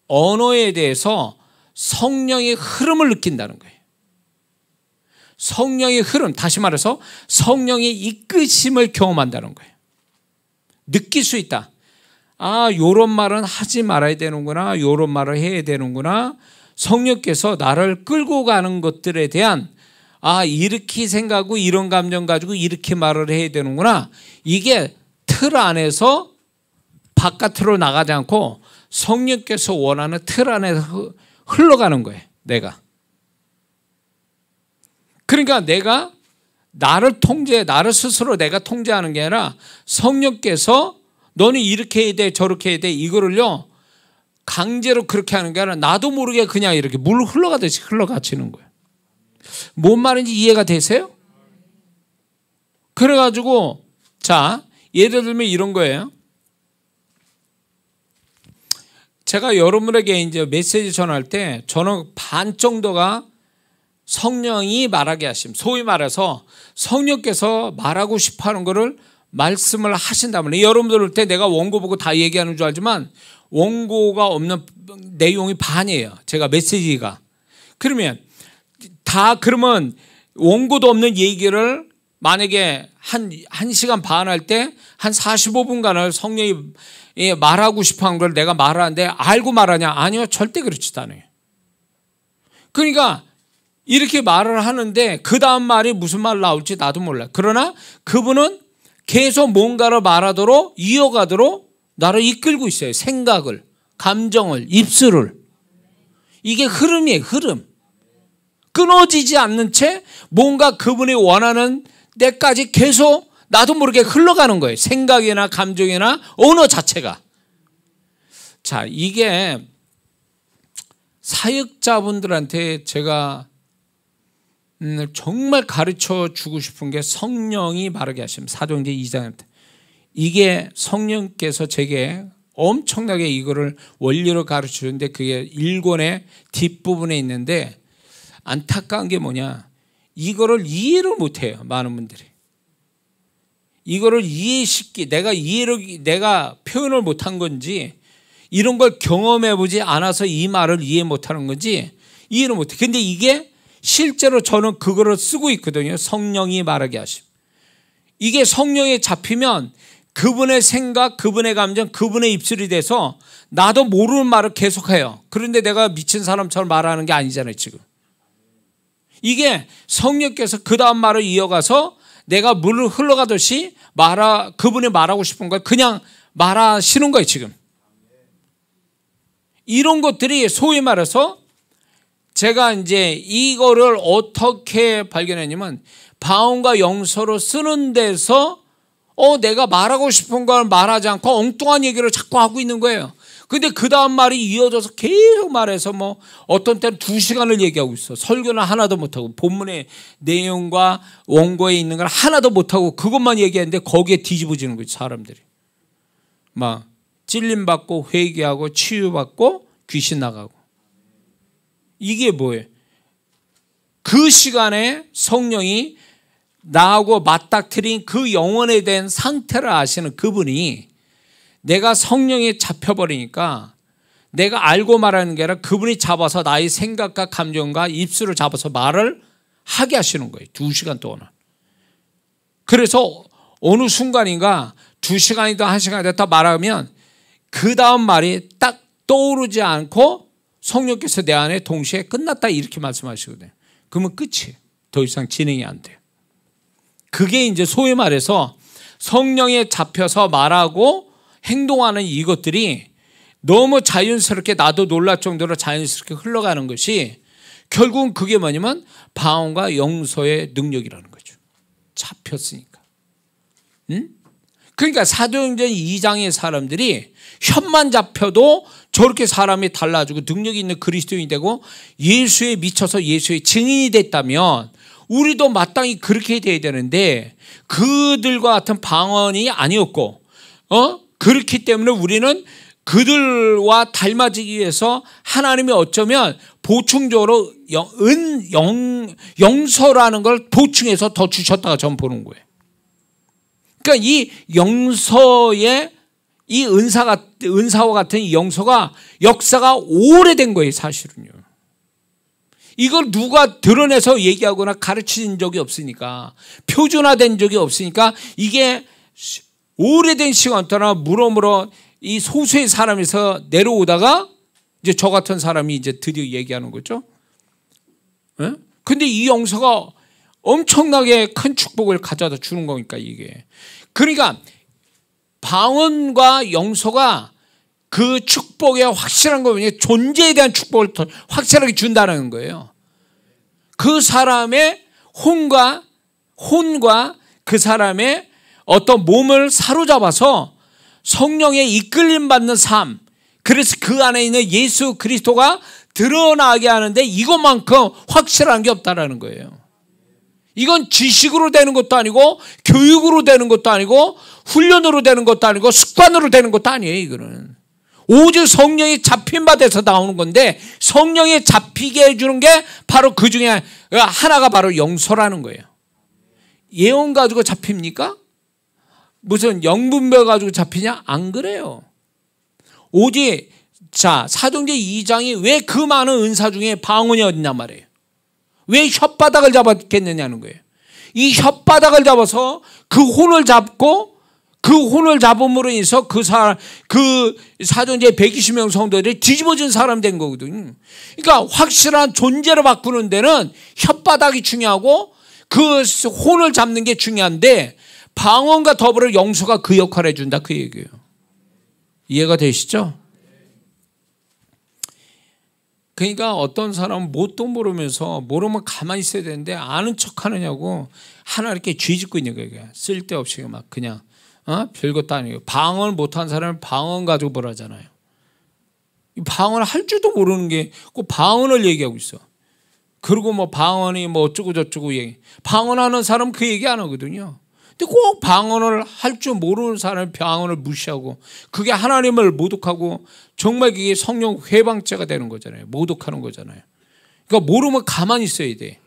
언어에 대해서 성령의 흐름을 느낀다는 거예요. 성령의 흐름, 다시 말해서 성령의 이끄심을 경험한다는 거예요. 느낄 수 있다. 요런 말은 하지 말아야 되는구나. 요런 말을 해야 되는구나. 성령께서 나를 끌고 가는 것들에 대한 이렇게 생각하고 이런 감정 가지고 이렇게 말을 해야 되는구나. 이게 틀 안에서 바깥으로 나가지 않고 성령께서 원하는 틀 안에서 흘러가는 거예요. 내가. 그러니까 내가 나를 스스로 내가 통제하는 게 아니라 성령께서 너는 이렇게 해야 돼 저렇게 해야 돼 이거를요 강제로 그렇게 하는 게 아니라 나도 모르게 그냥 이렇게 물 흘러가듯이 흘러가치는 거예요. 뭔 말인지 이해가 되세요? 그래가지고 자 예를 들면 이런 거예요. 제가 여러분에게 이제 메시지 전할 때 저는 반 정도가 성령이 말하게 하심, 소위 말해서 성령께서 말하고 싶어 하는 거를 말씀을 하신다면, 여러분들 올 때 내가 원고 보고 다 얘기하는 줄 알지만 원고가 없는 내용이 반이에요. 제가 메시지가. 그러면 원고도 없는 얘기를 만약에 한 시간 반 할 때 한 45분간을 성령이 말하고 싶어 한 걸 내가 말하는데 알고 말하냐? 아니요. 절대 그렇지도 않아요. 그러니까 이렇게 말을 하는데 그 다음 말이 무슨 말 나올지 나도 몰라요. 그러나 그분은 계속 뭔가를 말하도록 이어가도록 나를 이끌고 있어요. 생각을, 감정을, 입술을. 이게 흐름이에요. 흐름. 끊어지지 않는 채 뭔가 그분이 원하는 데까지 계속 나도 모르게 흘러가는 거예요. 생각이나 감정이나 언어 자체가. 자, 이게 사역자분들한테 제가 정말 가르쳐 주고 싶은 게 성령이 말하게 하시면 사도행전 2장한테 이게 성령께서 제게 엄청나게 이거를 원리로 가르쳐 주는데 그게 1권의 뒷부분에 있는데 안타까운 게 뭐냐, 이거를 이해를 못해요. 많은 분들이 이거를 내가 표현을 못한 건지 이런 걸 경험해 보지 않아서 이 말을 이해 못하는 건지 이해를 못해. 근데 이게 실제로 저는 그거를 쓰고 있거든요. 성령이 말하게 하심. 이게 성령에 잡히면 그분의 생각, 그분의 감정, 그분의 입술이 돼서 나도 모르는 말을 계속해요. 그런데 내가 미친 사람처럼 말하는 게 아니잖아요. 지금 이게 성령께서 그 다음 말을 이어가서 내가 물을 흘러가듯이 그분이 말하고 싶은 걸 그냥 말하시는 거예요. 지금 이런 것들이 소위 말해서 제가 이제 이거를 어떻게 발견했냐면 방언과 영서로 쓰는 데서 내가 말하고 싶은 걸 말하지 않고 엉뚱한 얘기를 자꾸 하고 있는 거예요. 근데 그 다음 말이 이어져서 계속 말해서 어떤 때는 2시간을 얘기하고 있어. 설교는 하나도 못하고 본문의 내용과 원고에 있는 걸 하나도 못하고 그것만 얘기하는데 거기에 뒤집어지는 거지. 사람들이 막 찔림받고 회개하고 치유받고 귀신 나가고. 이게 뭐예요? 그 시간에 성령이 나하고 맞닥뜨린 그 영혼에 대한 상태를 아시는 그분이 내가 성령에 잡혀버리니까 내가 알고 말하는 게 아니라 그분이 잡아서 나의 생각과 감정과 입술을 잡아서 말을 하게 하시는 거예요. 2시간 동안. 그래서 어느 순간인가 2시간이든 1시간이든 다 말하면 그 다음 말이 딱 떠오르지 않고 성령께서 내 안에 동시에 끝났다 이렇게 말씀하시거든요. 그러면 끝이에요. 더 이상 진행이 안 돼요. 그게 이제 소위 말해서 성령에 잡혀서 말하고 행동하는 이것들이 너무 자연스럽게 나도 놀랄 정도로 자연스럽게 흘러가는 것이 결국은 그게 뭐냐면 방언과 영서의 능력이라는 거죠. 잡혔으니까. 응? 그러니까 사도행전 2장의 사람들이 혀만 잡혀도 저렇게 사람이 달라지고 능력이 있는 그리스도인이 되고 예수에 미쳐서 예수의 증인이 됐다면 우리도 마땅히 그렇게 돼야 되는데 그들과 같은 방언이 아니었고 그렇기 때문에 우리는 그들과 닮아지기 위해서 하나님이 어쩌면 보충적으로 영서라는 걸 보충해서 더 주셨다가 전 보는 거예요. 그러니까 이 영서의 이 은사와 같은 이 영서가 역사가 오래된 거예요. 사실은요. 이걸 누가 드러내서 얘기하거나 가르친 적이 없으니까, 표준화된 적이 없으니까 이게 오래된 시간 동안 물어물어 이 소수의 사람에서 내려오다가 이제 저 같은 사람이 이제 드디어 얘기하는 거죠. 예? 근데 이 영서가 엄청나게 큰 축복을 가져다 주는 거니까 이게. 그러니까 방언과 영서가 그 축복의 확실한 거, 존재에 대한 축복을 더 확실하게 준다는 거예요. 그 사람의 혼과 그 사람의 어떤 몸을 사로잡아서 성령의 이끌림 받는 삶, 그래서 그 안에 있는 예수 그리스도가 드러나게 하는데 이것만큼 확실한 게 없다라는 거예요. 이건 지식으로 되는 것도 아니고 교육으로 되는 것도 아니고 훈련으로 되는 것도 아니고 습관으로 되는 것도 아니에요. 이거는 오직 성령이 잡힌 바 돼서 나오는 건데, 성령이 잡히게 해주는 게 바로 그 중에 하나가 바로 용서라는 거예요. 예언 가지고 잡힙니까? 무슨 영분별 가지고 잡히냐? 안 그래요. 오직 자, 사도행전 2장이 왜 그 많은 은사 중에 방언이 어딨냔 말이에요. 왜 혓바닥을 잡았겠느냐는 거예요. 이 혓바닥을 잡아서 그 혼을 잡고, 그 혼을 잡음으로 인해서 그 사도행전 120명 성도들이 뒤집어진 사람 된 거거든요. 그러니까 확실한 존재를 바꾸는 데는 혓바닥이 중요하고 그 혼을 잡는 게 중요한데, 방언과 더불어 용서가 그 역할을 해준다, 그 얘기예요. 이해가 되시죠? 그러니까 어떤 사람은 뭣도 모르면서, 모르면 가만히 있어야 되는데 아는 척 하느냐고 하나 이렇게 쥐짓고 있는 거예요. 쓸데없이 막 그냥 별것도 아니에요. 방언을 못한 사람은 방언 가지고 뭐라잖아요. 방언을 할 줄도 모르는 게 꼭 방언을 얘기하고 있어. 그리고 뭐 방언이 뭐 어쩌고 저쩌고 얘기. 방언하는 사람은 그 얘기 안 하거든요. 근데 꼭 방언을 할 줄 모르는 사람은 방언을 무시하고, 그게 하나님을 모독하고 정말 그게 성령 회방죄가 되는 거잖아요. 모독하는 거잖아요. 그러니까 모르면 가만히 있어야 돼.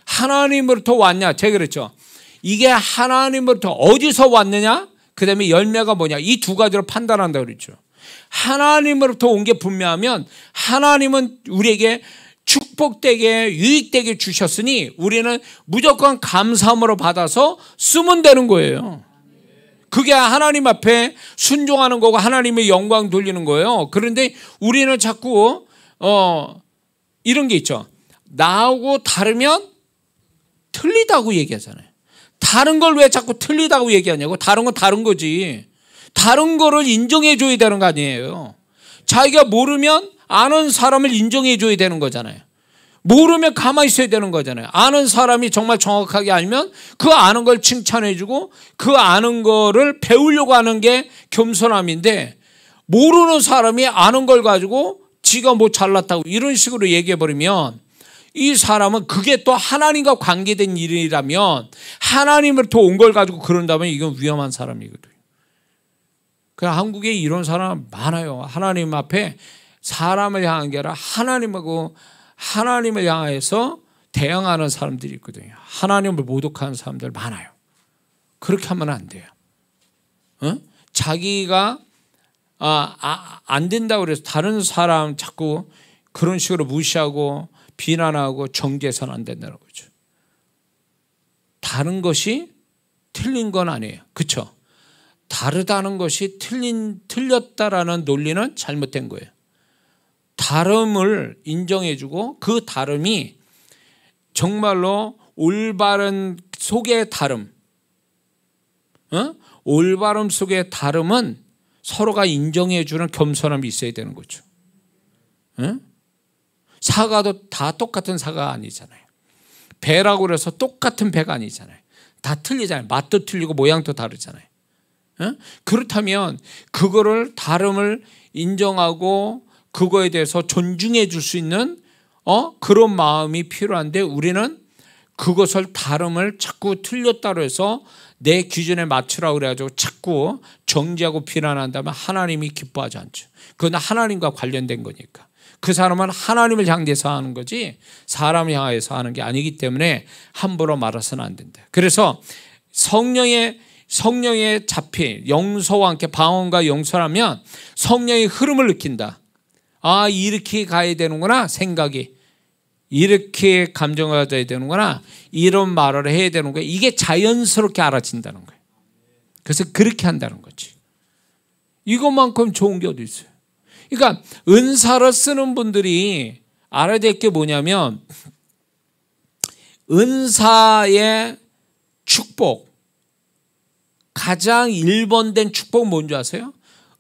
하나님으로부터 왔냐? 제가 그랬죠. 이게 하나님으로부터 어디서 왔느냐? 그 다음에 열매가 뭐냐? 이 두 가지로 판단한다고 그랬죠. 하나님으로부터 온 게 분명하면 하나님은 우리에게 축복되게 유익되게 주셨으니 우리는 무조건 감사함으로 받아서 쓰면 되는 거예요. 그게 하나님 앞에 순종하는 거고 하나님의 영광 돌리는 거예요. 그런데 우리는 자꾸 이런 게 있죠. 나하고 다르면 틀리다고 얘기하잖아요. 다른 걸 왜 자꾸 틀리다고 얘기하냐고. 다른 건 다른 거지. 다른 거를 인정해 줘야 되는 거 아니에요. 자기가 모르면 아는 사람을 인정해 줘야 되는 거잖아요. 모르면 가만히 있어야 되는 거잖아요. 아는 사람이 정말 정확하게 알면 그 아는 걸 칭찬해 주고 그 아는 거를 배우려고 하는 게 겸손함인데, 모르는 사람이 아는 걸 가지고 지가 뭐 잘났다고 이런 식으로 얘기해 버리면, 이 사람은 그게 또 하나님과 관계된 일이라면, 하나님으로부터 온 걸 가지고 그런다면 이건 위험한 사람이거든요. 그냥 한국에 이런 사람 많아요. 하나님 앞에 사람을 향한 게 아니라 하나님을 향해서 대항하는 사람들이 있거든요. 하나님을 모독하는 사람들 많아요. 그렇게 하면 안 돼요. 자기가 안 된다고 그래서 다른 사람 자꾸 그런 식으로 무시하고 비난하고 정죄해서는 안 된다는 거죠. 다른 것이 틀린 건 아니에요. 그렇죠? 다르다는 것이 틀렸다라는 논리는 잘못된 거예요. 다름을 인정해주고 그 다름이 정말로 올바른 속의 다름, 올바름 속의 다름은 서로가 인정해주는 겸손함이 있어야 되는 거죠. 사과도 다 똑같은 사과가 아니잖아요. 배라고 그래서 똑같은 배가 아니잖아요. 다 틀리잖아요. 맛도 틀리고 모양도 다르잖아요. 그렇다면 그거를 다름을 인정하고 그거에 대해서 존중해 줄 수 있는 그런 마음이 필요한데, 우리는 그것을 다름을 자꾸 틀렸다고 해서 내 기준에 맞추라고 그래가지고 자꾸 정죄하고 비난한다면 하나님이 기뻐하지 않죠. 그건 하나님과 관련된 거니까. 그 사람은 하나님을 향해서 하는 거지 사람을 향해서 하는 게 아니기 때문에 함부로 말해서는 안 된다. 그래서 성령에 잡힌 용서와 함께 방언과 용서라면 성령의 흐름을 느낀다. 아, 이렇게 가야 되는구나. 생각이 이렇게 감정을 가져야 되는구나. 이런 말을 해야 되는 거야. 이게 자연스럽게 알아진다는 거예요. 그래서 그렇게 한다는 거지. 이것만큼 좋은 게 어디 있어요. 그러니까 은사를 쓰는 분들이 알아야 될 게 뭐냐면, 은사의 축복, 가장 1번 축복은 뭔지 아세요?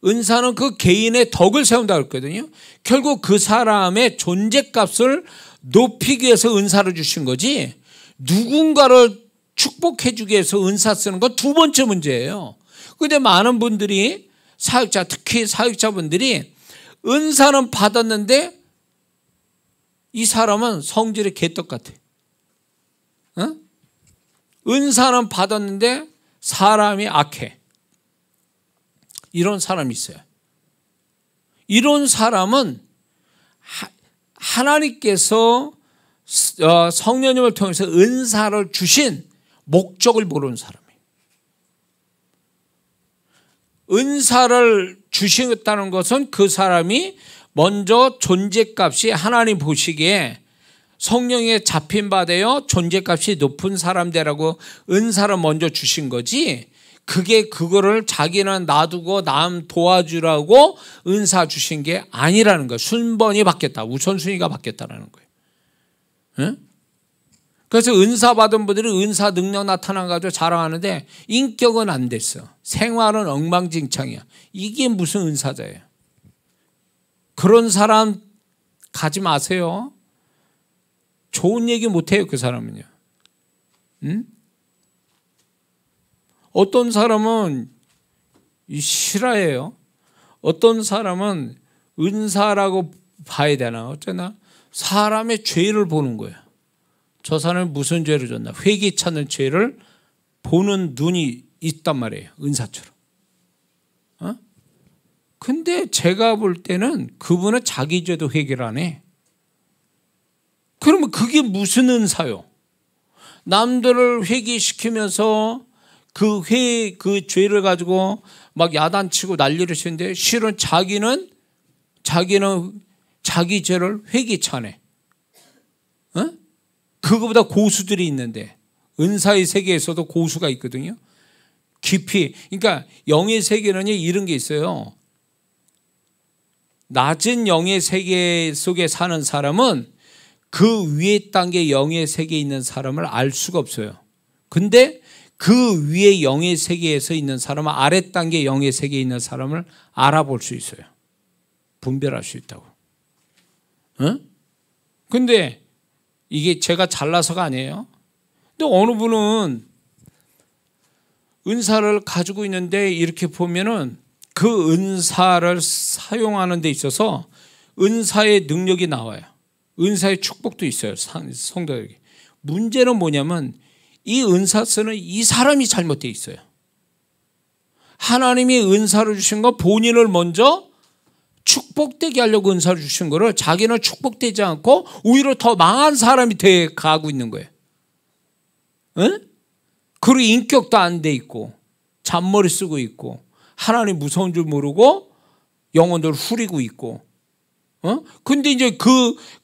은사는 그 개인의 덕을 세운다고 했거든요. 결국 그 사람의 존재값을 높이기 위해서 은사를 주신 거지, 누군가를 축복해 주기 위해서 은사 쓰는 건 두 번째 문제예요. 그런데 많은 분들이 사역자, 특히 사역자분들이 은사는 받았는데 이 사람은 성질이 개떡 같아. 은사는 받았는데 사람이 악해. 이런 사람이 있어요. 이런 사람은 하나님께서 성령님을 통해서 은사를 주신 목적을 모르는 사람이에요. 은사를 주시겠다는 것은 그 사람이 먼저 존재값이 하나님 보시기에 성령에 잡힌 바 되어 존재값이 높은 사람 되라고 은사를 먼저 주신 거지, 그거를 자기는 놔두고 남 도와주라고 은사 주신 게 아니라는 거예요. 순번이 바뀌었다. 우선순위가 바뀌었다는 거예요. 응? 그래서 은사 받은 분들이 은사 능력 나타나가지고 자랑하는데 인격은 안 됐어. 생활은 엉망진창이야. 이게 무슨 은사자예요? 그런 사람 가지 마세요. 좋은 얘기 못해요, 그 사람은요. 응? 어떤 사람은 실화예요. 어떤 사람은 은사라고 봐야 되나 어쩌나 사람의 죄를 보는 거예요. 저 사람이 무슨 죄를 졌나, 회개찮는 죄를 보는 눈이 있단 말이에요, 은사처럼. 근데 제가 볼 때는 그분은 자기 죄도 회개를 안 해. 그러면 그게 무슨 은사요? 남들을 회개시키면서 그 죄를 가지고 막 야단치고 난리를 치는데 실은 자기는 자기 죄를 회개차네. 그거보다 고수들이 있는데, 은사의 세계에서도 고수가 있거든요. 깊이. 그러니까 영의 세계는 이런 게 있어요. 낮은 영의 세계 속에 사는 사람은 그 위에 단계 영의 세계에 있는 사람을 알 수가 없어요. 근데 그 위에 영의 세계에서 있는 사람은 아래 단계 영의 세계에 있는 사람을 알아볼 수 있어요. 분별할 수 있다고. 근데 이게 제가 잘나서가 아니에요. 근데 어느 분은 은사를 가지고 있는데 이렇게 보면은 그 은사를 사용하는 데 있어서 은사의 능력이 나와요. 은사의 축복도 있어요, 성도에게. 문제는 뭐냐면 이 은사 쓰는 이 사람이 잘못되어 있어요. 하나님이 은사를 주신 거 본인을 먼저 축복되게 하려고 은사를 주신 거를 자기는 축복되지 않고 오히려 더 망한 사람이 돼 가고 있는 거예요. 그리고 인격도 안 돼 있고 잔머리 쓰고 있고 하나님 무서운 줄 모르고 영혼들을 후리고 있고. 근데 이제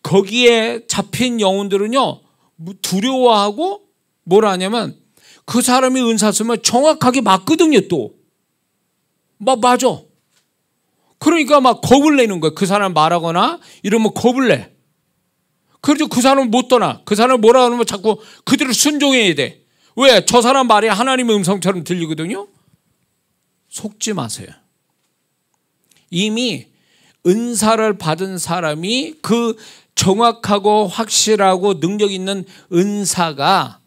거기에 잡힌 영혼들은요, 두려워하고 뭐라 하냐면 그 사람이 은사 쓰면 정확하게 맞거든요. 또 맞아. 그러니까 막 겁을 내는 거예요. 그 사람 말하거나 이러면 겁을 내. 그래서 그 사람은 못 떠나. 그 사람 뭐라 하면 자꾸 그대로 순종해야 돼. 왜? 저 사람 말이 하나님의 음성처럼 들리거든요. 속지 마세요. 이미 은사를 받은 사람이 그 정확하고 확실하고 능력 있는 은사가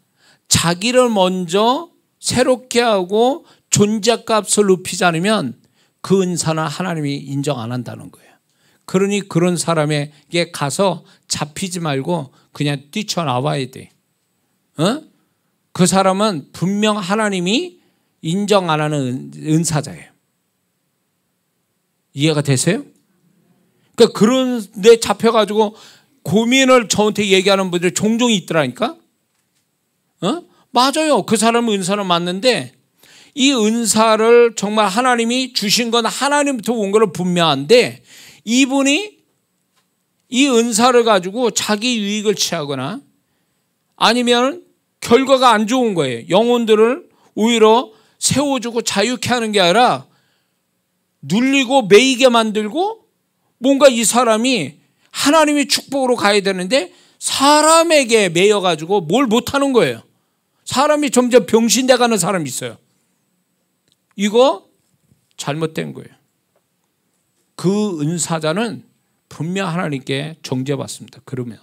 자기를 먼저 새롭게 하고 존재값을 높이지 않으면 그 은사는 하나님이 인정 안 한다는 거예요. 그러니 그런 사람에게 가서 잡히지 말고 그냥 뛰쳐나와야 돼. 그 사람은 분명 하나님이 인정 안 하는 은사자예요. 이해가 되세요? 그러니까 그런 데 잡혀가지고 고민을 저한테 얘기하는 분들이 종종 있더라니까. 맞아요. 그 사람은 은사는 맞는데 이 은사를 정말 하나님이 주신 건 하나님부터 온 거는 분명한데 이분이 이 은사를 가지고 자기 유익을 취하거나 아니면 결과가 안 좋은 거예요. 영혼들을 오히려 세워주고 자유케 하는 게 아니라 눌리고 매이게 만들고 뭔가 이 사람이 하나님의 축복으로 가야 되는데 사람에게 매여가지고 뭘 못하는 거예요. 사람이 점점 병신돼 가는 사람이 있어요. 이거 잘못된 거예요. 그 은사자는 분명 하나님께 정죄받습니다. 그러면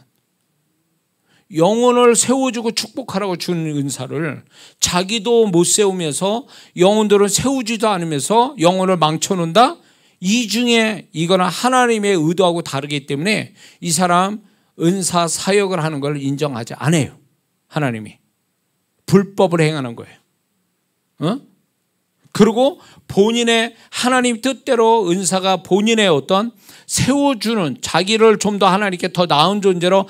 영혼을 세워주고 축복하라고 주는 은사를 자기도 못 세우면서 영혼들을 세우지도 않으면서 영혼을 망쳐놓는다? 이 중에 이거는 하나님의 의도하고 다르기 때문에 이 사람 은사 사역을 하는 걸 인정하지 않아요. 하나님이 불법을 행하는 거예요. 그리고 본인의 하나님 뜻대로 은사가 본인의 어떤 세워주는, 자기를 좀 더 하나님께 더 나은 존재로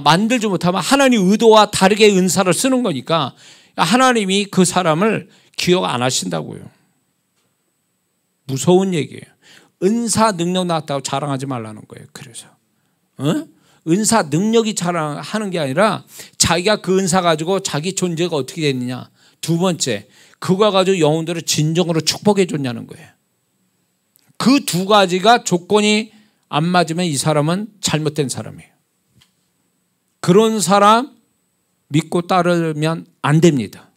만들지 못하면 하나님 의도와 다르게 은사를 쓰는 거니까 하나님이 그 사람을 기억 안 하신다고요. 무서운 얘기예요. 은사 능력 나왔다고 자랑하지 말라는 거예요. 그래서 은사 능력이 자랑하는 게 아니라 자기가 그 은사 가지고 자기 존재가 어떻게 됐느냐. 두 번째, 그거 가지고 영혼들을 진정으로 축복해 줬냐는 거예요. 그 두 가지가 조건이 안 맞으면 이 사람은 잘못된 사람이에요. 그런 사람 믿고 따르면 안 됩니다.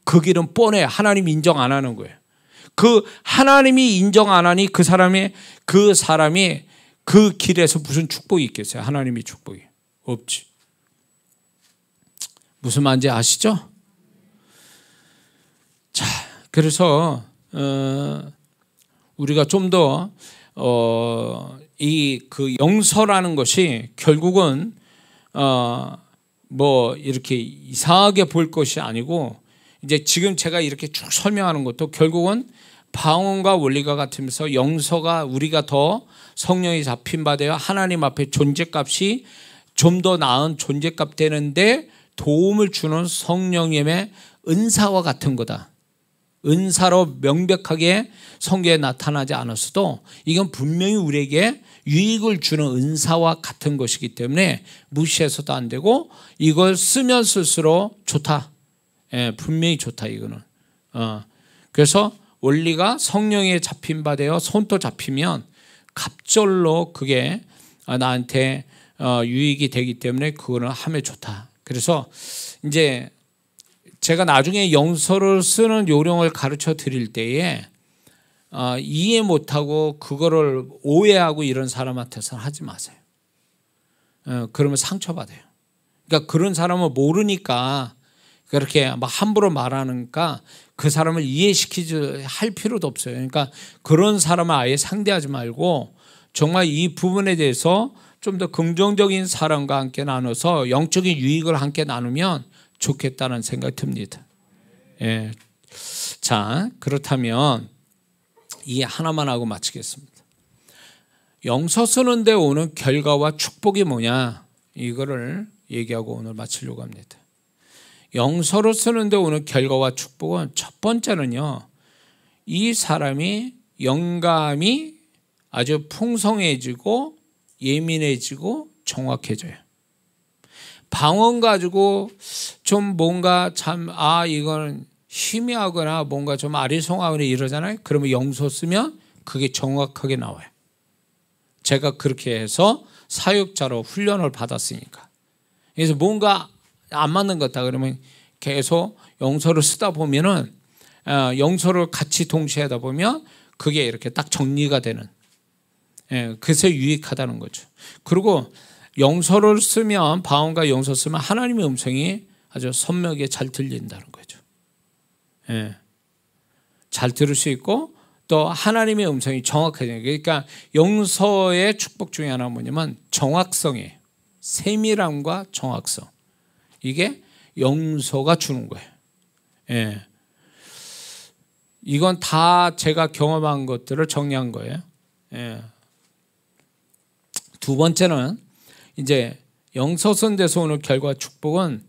그 길은 뻔해. 하나님 인정 안 하는 거예요. 그 하나님이 인정 안 하니 그 사람이 그 길에서 무슨 축복이 있겠어요? 하나님이 축복이 없지. 무슨 말인지 아시죠? 자, 그래서 우리가 좀 더 이 그 용서라는 것이 결국은 뭐 이렇게 이상하게 볼 것이 아니고, 이제 지금 제가 이렇게 쭉 설명하는 것도 결국은 방언과 원리가 같으면서 용서가 우리가 더 성령이 잡힌 바 되어 하나님 앞에 존재값이 좀 더 나은 존재값 되는데 도움을 주는 성령님의 은사와 같은 거다. 은사로 명백하게 성경에 나타나지 않았어도 이건 분명히 우리에게 유익을 주는 은사와 같은 것이기 때문에 무시해서도 안 되고, 이걸 쓰면 쓸수록 좋다. 예, 분명히 좋다 이거는. 그래서 원리가 성령에 잡힌 바 되어 손도 잡히면 갑절로 그게 나한테 유익이 되기 때문에 그거는 하면 좋다. 그래서 이제 제가 나중에 용서를 쓰는 요령을 가르쳐 드릴 때에 이해 못하고 그거를 오해하고 이런 사람한테서는 하지 마세요. 그러면 상처받아요. 그러니까 그런 사람은 모르니까 그렇게 막 함부로 말하니까 그 사람을 이해시키지 할 필요도 없어요. 그러니까 그런 사람을 아예 상대하지 말고 정말 이 부분에 대해서 좀 더 긍정적인 사람과 함께 나눠서 영적인 유익을 함께 나누면 좋겠다는 생각이 듭니다. 예. 자, 그렇다면 이 하나만 하고 마치겠습니다. 용서 쓰는데 오는 결과와 축복이 뭐냐, 이거를 얘기하고 오늘 마치려고 합니다. 용서를 쓰는데 오는 결과와 축복은 첫 번째는요, 이 사람이 영감이 아주 풍성해지고 예민해지고 정확해져요. 방언 가지고 좀 뭔가 참 이거는 희미하거나 뭔가 좀 아리송하거나 이러잖아요. 그러면 용서 쓰면 그게 정확하게 나와요. 제가 그렇게 해서 사역자로 훈련을 받았으니까. 그래서 뭔가 안 맞는 것 같다 그러면 계속 용서를 쓰다 보면은 용서를 같이 동시에 하다 보면 그게 이렇게 딱 정리가 되는, 그래서 유익하다는 거죠. 그리고 용서를 쓰면, 방언과 용서 쓰면 하나님의 음성이 아주 선명하게 잘 들린다는 거죠. 잘 들을 수 있고 또 하나님의 음성이 정확해져요. 그러니까 용서의 축복 중에 하나는 뭐냐면 정확성이에요. 세밀함과 정확성. 이게 용서가 주는 거예요. 이건 다 제가 경험한 것들을 정리한 거예요. 두 번째는 이제 용서 쓴 데서 오는 결과 축복은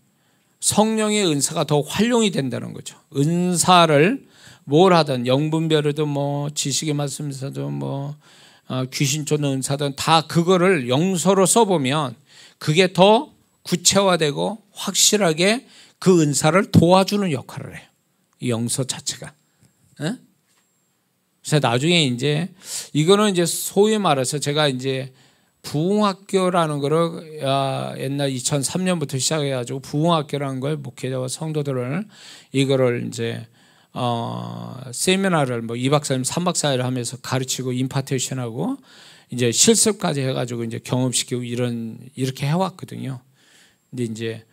성령의 은사가 더 활용이 된다는 거죠. 은사를 뭘 하든 영분별이든 뭐 지식의 말씀에서든 뭐 귀신 쫓는 은사든 다 그거를 용서로 써보면 그게 더 구체화되고 확실하게 그 은사를 도와주는 역할을 해요. 이 용서 자체가. 그래서 나중에 이제 이거는 이제 소위 말해서 제가 이제 부흥학교라는 거를 옛날 2003년부터 시작해가지고 부흥학교라는 걸 목회자와 성도들을 이거를 이제 세미나를 뭐 2박 4일 3박 4일 하면서 가르치고 임파테이션하고 이제 실습까지 해가지고 이제 경험시키고 이렇게 해왔거든요. 근데 이제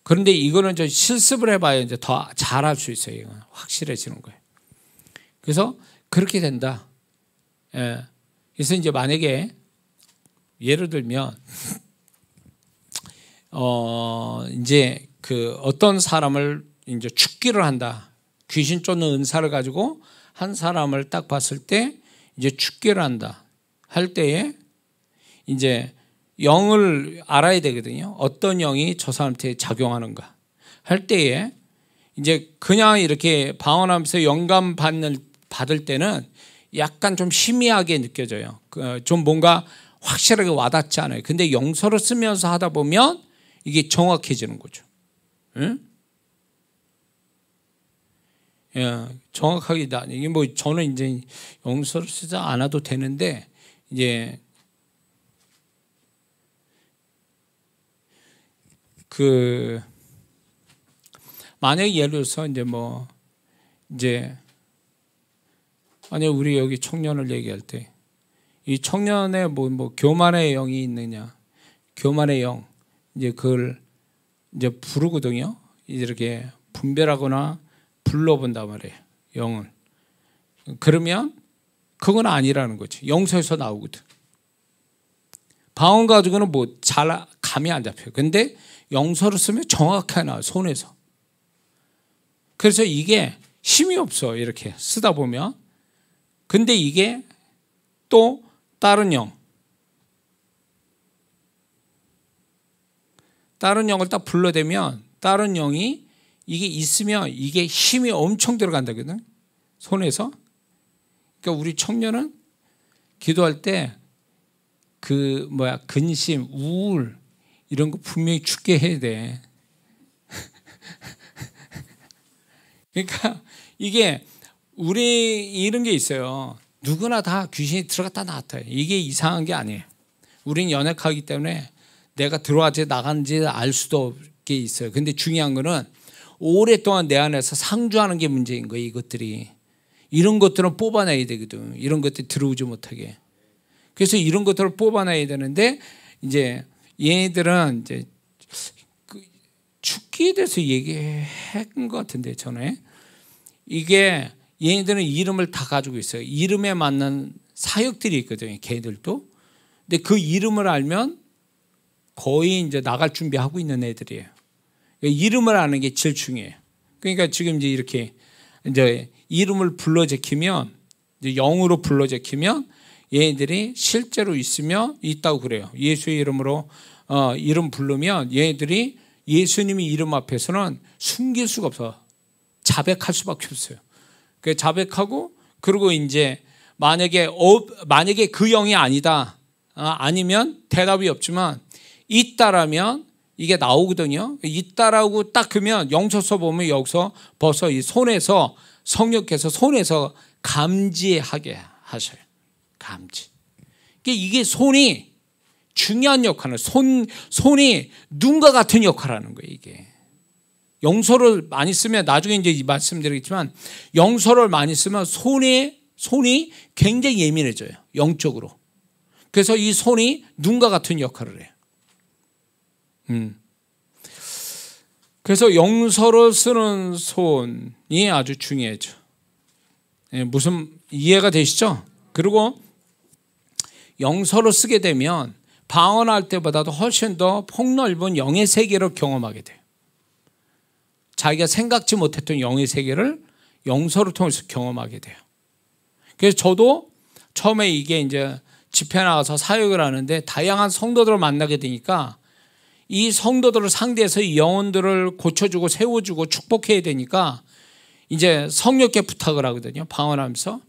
그런데 이거는 좀 실습을 해봐야 이제 더 잘할 수 있어요. 이건 확실해지는 거예요. 그래서 그렇게 된다. 그래서 이제 만약에 예를 들면 이제 그 어떤 사람을 이제 죽기를 한다. 귀신 쫓는 은사를 가지고 한 사람을 딱 봤을 때 이제 죽기를 한다. 할 때에 이제 영을 알아야 되거든요. 어떤 영이 저 사람한테 작용하는가 할 때에 이제 그냥 이렇게 방언하면서 영감 받을 때는 약간 좀 희미하게 느껴져요. 좀 뭔가 확실하게 와닿지 않아요. 근데 영서를 쓰면서 하다 보면 이게 정확해지는 거죠. 응? 예, 정확하게 이게 뭐 저는 이제 영서를 쓰지 않아도 되는데 이제 그 만약에 예를 들어서 이제 뭐 이제 만약 우리 여기 청년을 얘기할 때 이 청년의 뭐 교만의 영이 있느냐, 교만의 영 이제 그걸 이제 부르거든요. 이렇게 분별하거나 불러본단 말이에요. 영을. 그러면 그건 아니라는 거지. 영서에서 나오거든. 방언 가지고는 뭐 잘 감이 안 잡혀요. 근데 영서를 쓰면 정확하게 나와요. 손에서. 그래서 이게 힘이 없어. 이렇게 쓰다 보면. 근데 이게 또 다른 영. 다른 영을 딱 불러대면 다른 영이 이게 있으면 이게 힘이 엄청 들어간다거든. 손에서. 그러니까 우리 청년은 기도할 때 그 근심, 우울 이런 거 분명히 죽게 해야 돼. 그러니까 이게 우리 이런 게 있어요. 누구나 다 귀신이 들어갔다 나왔다. 이게 이상한 게 아니에요. 우리는 연약하기 때문에 내가 들어왔지 나간지 알 수도 없게 있어요. 근데 중요한 거는 오랫동안 내 안에서 상주하는 게 문제인 거예요. 이것들이. 이런 것들은 뽑아내야 되거든. 이런 것들이 들어오지 못하게. 그래서 이런 것들을 뽑아내야 되는데 이제 얘네들은 이제 죽기에 대해서 얘기한 것 같은데 전에 이게 얘네들은 이름을 다 가지고 있어요. 이름에 맞는 사역들이 있거든요. 걔들도. 근데 그 이름을 알면 거의 이제 나갈 준비하고 있는 애들이에요. 이름을 아는 게 제일 중요해요. 그러니까 지금 이제 이렇게 이제 이름을 불러 제키면 이제 영으로 불러 제키면 얘네들이 실제로 있으며 있다고 그래요. 예수의 이름으로 이름 부르면 얘네들이 예수님의 이름 앞에서는 숨길 수가 없어. 자백할 수밖에 없어요. 그 자백하고 그리고 이제 만약에 그 영이 아니다. 아니면 대답이 없지만 있다라면 이게 나오거든요. 있다라고 딱 그러면 영서서 보면 여기서 벌써 이 손에서 성령께서 손에서 감지하게 하셔요. 감지. 이게 손이 중요한 역할을 손이 눈과 같은 역할을 하는 거예요. 이게 영서를 많이 쓰면 나중에 이제 말씀드리겠지만 영서를 많이 쓰면 손이 굉장히 예민해져요. 영적으로. 그래서 이 손이 눈과 같은 역할을 해요. 그래서 영서를 쓰는 손이 아주 중요하죠. 무슨 이해가 되시죠? 그리고 영서를 쓰게 되면 방언할 때보다도 훨씬 더 폭넓은 영의 세계를 경험하게 돼요. 자기가 생각지 못했던 영의 세계를 영서를 통해서 경험하게 돼요. 그래서 저도 처음에 이게 이제 집회 나가서 사역을 하는데 다양한 성도들을 만나게 되니까 이 성도들을 상대해서 이 영혼들을 고쳐주고 세워주고 축복해야 되니까 이제 성령께 부탁을 하거든요. 방언하면서.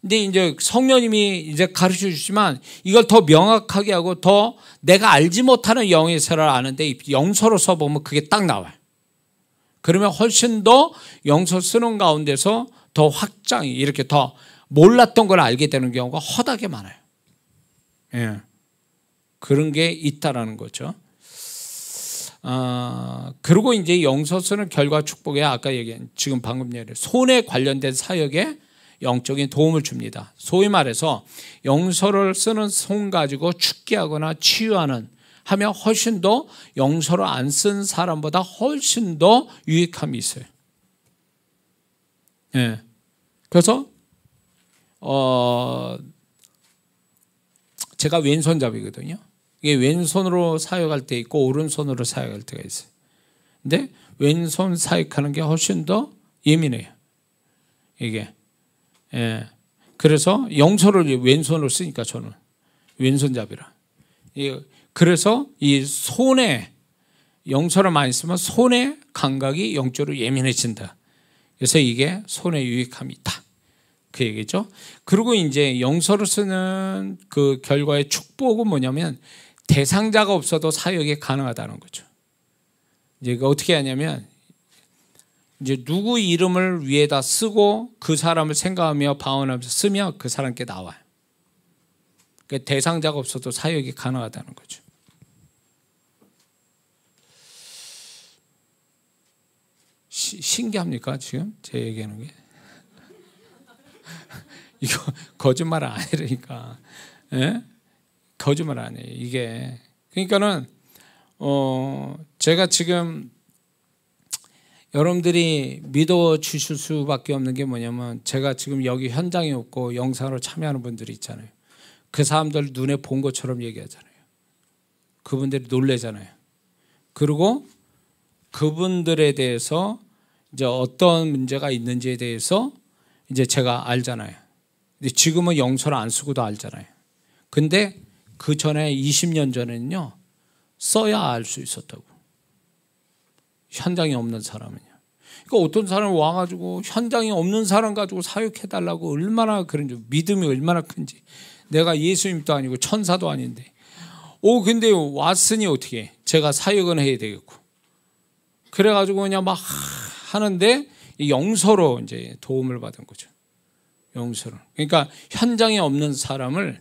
근데 이제 성령님이 이제 가르쳐 주시지만 이걸 더 명확하게 하고 더 내가 알지 못하는 영의 세를 아는데 영서로 써보면 그게 딱 나와요. 그러면 훨씬 더 영서 쓰는 가운데서 더 확장이 이렇게 더 몰랐던 걸 알게 되는 경우가 허다하게 많아요. 예. 그런 게 있다라는 거죠. 그리고 이제 영서 쓰는 결과 축복에 아까 얘기한 지금 방금 얘기한 손에 관련된 사역에 영적인 도움을 줍니다. 소위 말해서 영서를 쓰는 손 가지고 죽게 하거나 치유하는 하면 훨씬 더 영서를 안 쓴 사람보다 훨씬 더 유익함이 있어요. 예. 그래서 제가 왼손잡이거든요. 이게 왼손으로 사역할 때 있고 오른손으로 사역할 때가 있어요. 근데 왼손 사역하는 게 훨씬 더 예민해요. 이게. 예. 그래서 영서를 왼손으로 쓰니까 저는 왼손잡이라. 그래서 이 손에 영서를 많이 쓰면 손의 감각이 영적으로 예민해진다. 그래서 이게 손에 유익함이 있다. 그 얘기죠. 그리고 이제 영서를 쓰는 그 결과의 축복은 뭐냐면 대상자가 없어도 사역이 가능하다는 거죠. 이제 어떻게 하냐면 이제 누구 이름을 위에다 쓰고 그 사람을 생각하며 방언하면서 쓰면 그 사람께 나와요. 그러니까 대상자가 없어도 사역이 가능하다는 거죠. 신기합니까 지금 제 얘기하는 게? 이거 거짓말 아니라니까. 예? 거짓말 아니에요 이게. 그러니까는 제가 지금 여러분들이 믿어주실 수밖에 없는 게 뭐냐면 제가 지금 여기 현장에 없고 영상으로 참여하는 분들이 있잖아요. 그 사람들 눈에 본 것처럼 얘기하잖아요. 그분들이 놀래잖아요. 그리고 그분들에 대해서 이제 어떤 문제가 있는지에 대해서 이제 제가 알잖아요. 근데 지금은 영서를 안 쓰고도 알잖아요. 근데 그 전에 20년 전에는요 써야 알 수 있었다고. 현장이 없는 사람은요. 그러니까 어떤 사람이 와가지고 현장이 없는 사람 가지고 사역해달라고 얼마나 그런지, 믿음이 얼마나 큰지. 내가 예수님도 아니고 천사도 아닌데. 근데 왔으니 어떻게 해? 제가 사역은 해야 되겠고. 그래가지고 그냥 막 하는데 영서로 이제 도움을 받은 거죠. 영서로. 그러니까 현장에 없는 사람을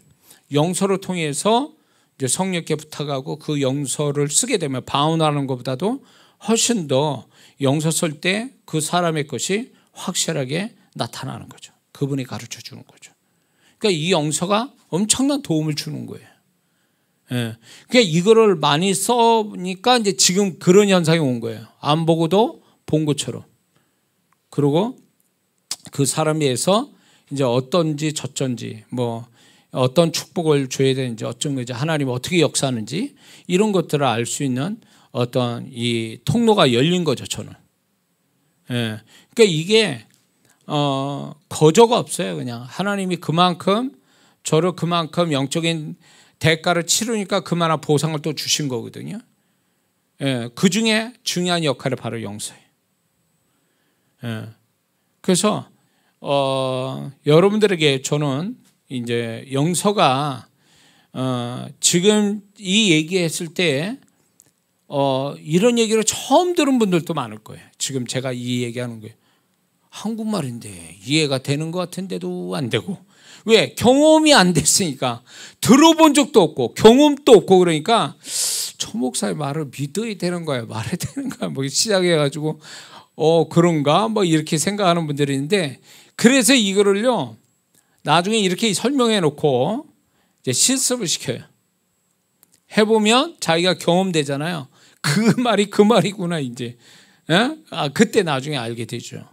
영서를 통해서 이제 성령께 부탁하고 그 영서를 쓰게 되면 방언하는 것보다도 훨씬 더 영서 쓸 때 그 사람의 것이 확실하게 나타나는 거죠. 그분이 가르쳐 주는 거죠. 그러니까 이 영서가 엄청난 도움을 주는 거예요. 예. 그러니까 이거를 많이 써니까 이제 지금 그런 현상이 온 거예요. 안 보고도 본 것처럼. 그리고 그 사람에 의해서 이제 어떤지 저쩐지 뭐 어떤 축복을 줘야 되는지 어쩐 건지 하나님이 어떻게 역사하는지 이런 것들을 알 수 있는 어떤 이 통로가 열린 거죠, 저는. 예. 그러니까 이게 거저가 없어요. 그냥 하나님이 그만큼 저를 그만큼 영적인 대가를 치르니까 그만한 보상을 또 주신 거거든요. 예. 그 중에 중요한 역할이 바로 영서예요. 예. 그래서 여러분들에게 저는 이제 영서가 지금 이 얘기했을 때 이런 얘기를 처음 들은 분들도 많을 거예요. 지금 제가 이 얘기하는 거예요. 한국말인데 이해가 되는 것 같은데도 안 되고. 왜? 경험이 안 됐으니까. 들어본 적도 없고 경험도 없고 그러니까 저 목사의 말을 믿어야 되는 거야, 말해야 되는 거야 뭐 시작해가지고 그런가 뭐 이렇게 생각하는 분들이 있는데, 그래서 이거를요 나중에 이렇게 설명해 놓고 이제 실습을 시켜요. 해보면 자기가 경험되잖아요. 그 말이 그 말이구나 이제. 그때 나중에 알게 되죠.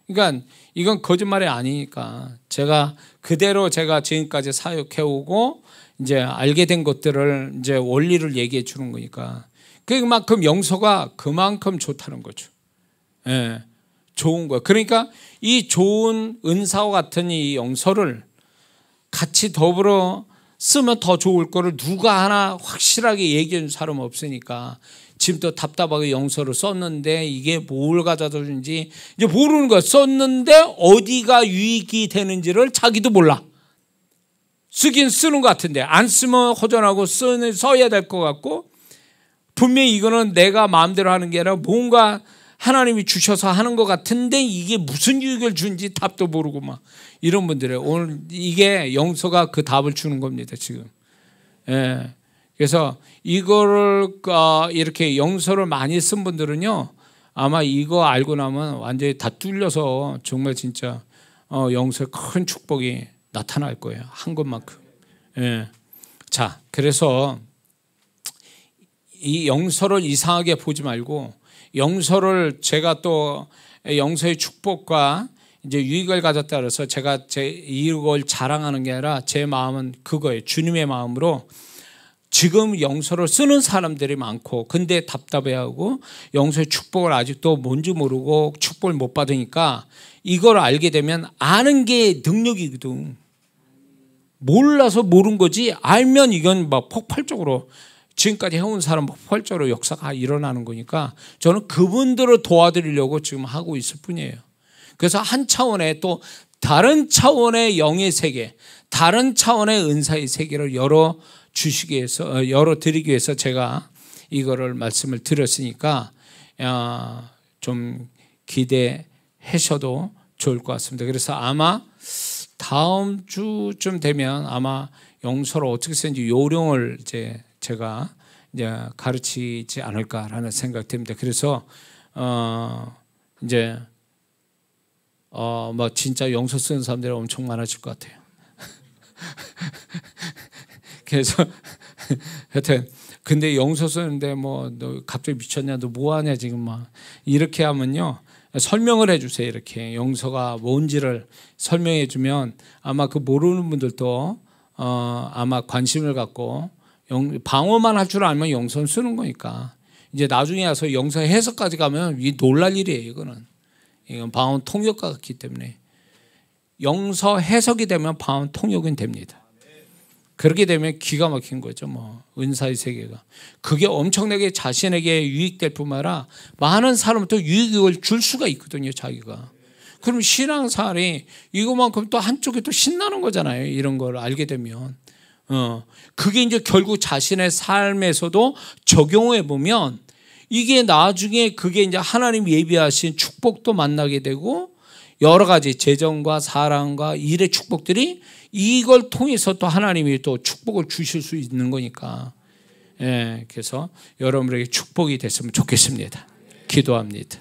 그러니까 이건 거짓말이 아니니까 제가 그대로 제가 지금까지 사역해오고 이제 알게 된 것들을 이제 원리를 얘기해 주는 거니까 그만큼 영서가 그만큼 좋다는 거죠. 예, 좋은 거예요. 그러니까 이 좋은 은사와 같은 이 영서를 같이 더불어 쓰면 더 좋을 거를 누가 하나 확실하게 얘기해 준 사람은 없으니까 지금 또 답답하게 영서를 썼는데 이게 뭘 가져다 주는지 이제 모르는 거야. 썼는데 어디가 유익이 되는지를 자기도 몰라. 쓰긴 쓰는 것 같은데 안 쓰면 허전하고 써야 될 것 같고, 분명히 이거는 내가 마음대로 하는 게 아니라 뭔가 하나님이 주셔서 하는 것 같은데 이게 무슨 유익을 주는지 답도 모르고 막 이런 분들이에요. 오늘 이게 영서가 그 답을 주는 겁니다 지금. 예. 그래서 이거를 이렇게 영서를 많이 쓴 분들은요 아마 이거 알고 나면 완전히 다 뚫려서 정말 진짜 영서의 큰 축복이 나타날 거예요. 한 것만큼. 예. 자, 그래서 이 영서를 이상하게 보지 말고 영서를 제가 또 영서의 축복과 이제 유익을 가졌다 그래서 제가 이걸 자랑하는 게 아니라 제 마음은 그거예요. 주님의 마음으로 지금 영서를 쓰는 사람들이 많고 근데 답답해하고 영서의 축복을 아직도 뭔지 모르고 축복을 못 받으니까 이걸 알게 되면 아는 게 능력이거든. 몰라서 모른 거지 알면 이건 막 폭발적으로 지금까지 해온 사람 폭발적으로 역사가 일어나는 거니까 저는 그분들을 도와드리려고 지금 하고 있을 뿐이에요. 그래서 한 차원의 또 다른 차원의 영의 세계, 다른 차원의 은사의 세계를 열어드리기 위해서 제가 이거를 말씀을 드렸으니까 좀 기대하셔도 좋을 것 같습니다. 그래서 아마 다음 주쯤 되면 아마 영서를 어떻게 쓰는지 요령을 제가 이제 가르치지 않을까라는 생각이 듭니다. 그래서 이제 뭐 진짜 영서 쓰는 사람들이 엄청 많아질 것 같아요. 그래서 하여튼 근데 영서 쓰는데 뭐 너 갑자기 미쳤냐, 너 뭐 하냐 지금 막 이렇게 하면요. 설명을 해주세요. 이렇게 영서가 뭔지를 설명해 주면 아마 그 모르는 분들도 아마 관심을 갖고 방어만 할 줄 알면 영서는 쓰는 거니까 이제 나중에 와서 영서 해석까지 가면 이 놀랄 일이에요. 이건 방언 통역과 같기 때문에 영서 해석이 되면 방언 통역은 됩니다. 그렇게 되면 기가 막힌 거죠. 뭐 은사의 세계가 그게 엄청나게 자신에게 유익될 뿐만 아니라 많은 사람한테 유익을 줄 수가 있거든요. 자기가. 그럼 신앙생활이 이거만큼 또 한쪽에 또 신나는 거잖아요. 이런 걸 알게 되면 그게 이제 결국 자신의 삶에서도 적용해 보면 이게 나중에 그게 이제 하나님 예비하신 축복도 만나게 되고 여러 가지 재정과 사랑과 일의 축복들이 이걸 통해서 또 하나님이 또 축복을 주실 수 있는 거니까. 그래서 여러분에게 축복이 됐으면 좋겠습니다. 기도합니다.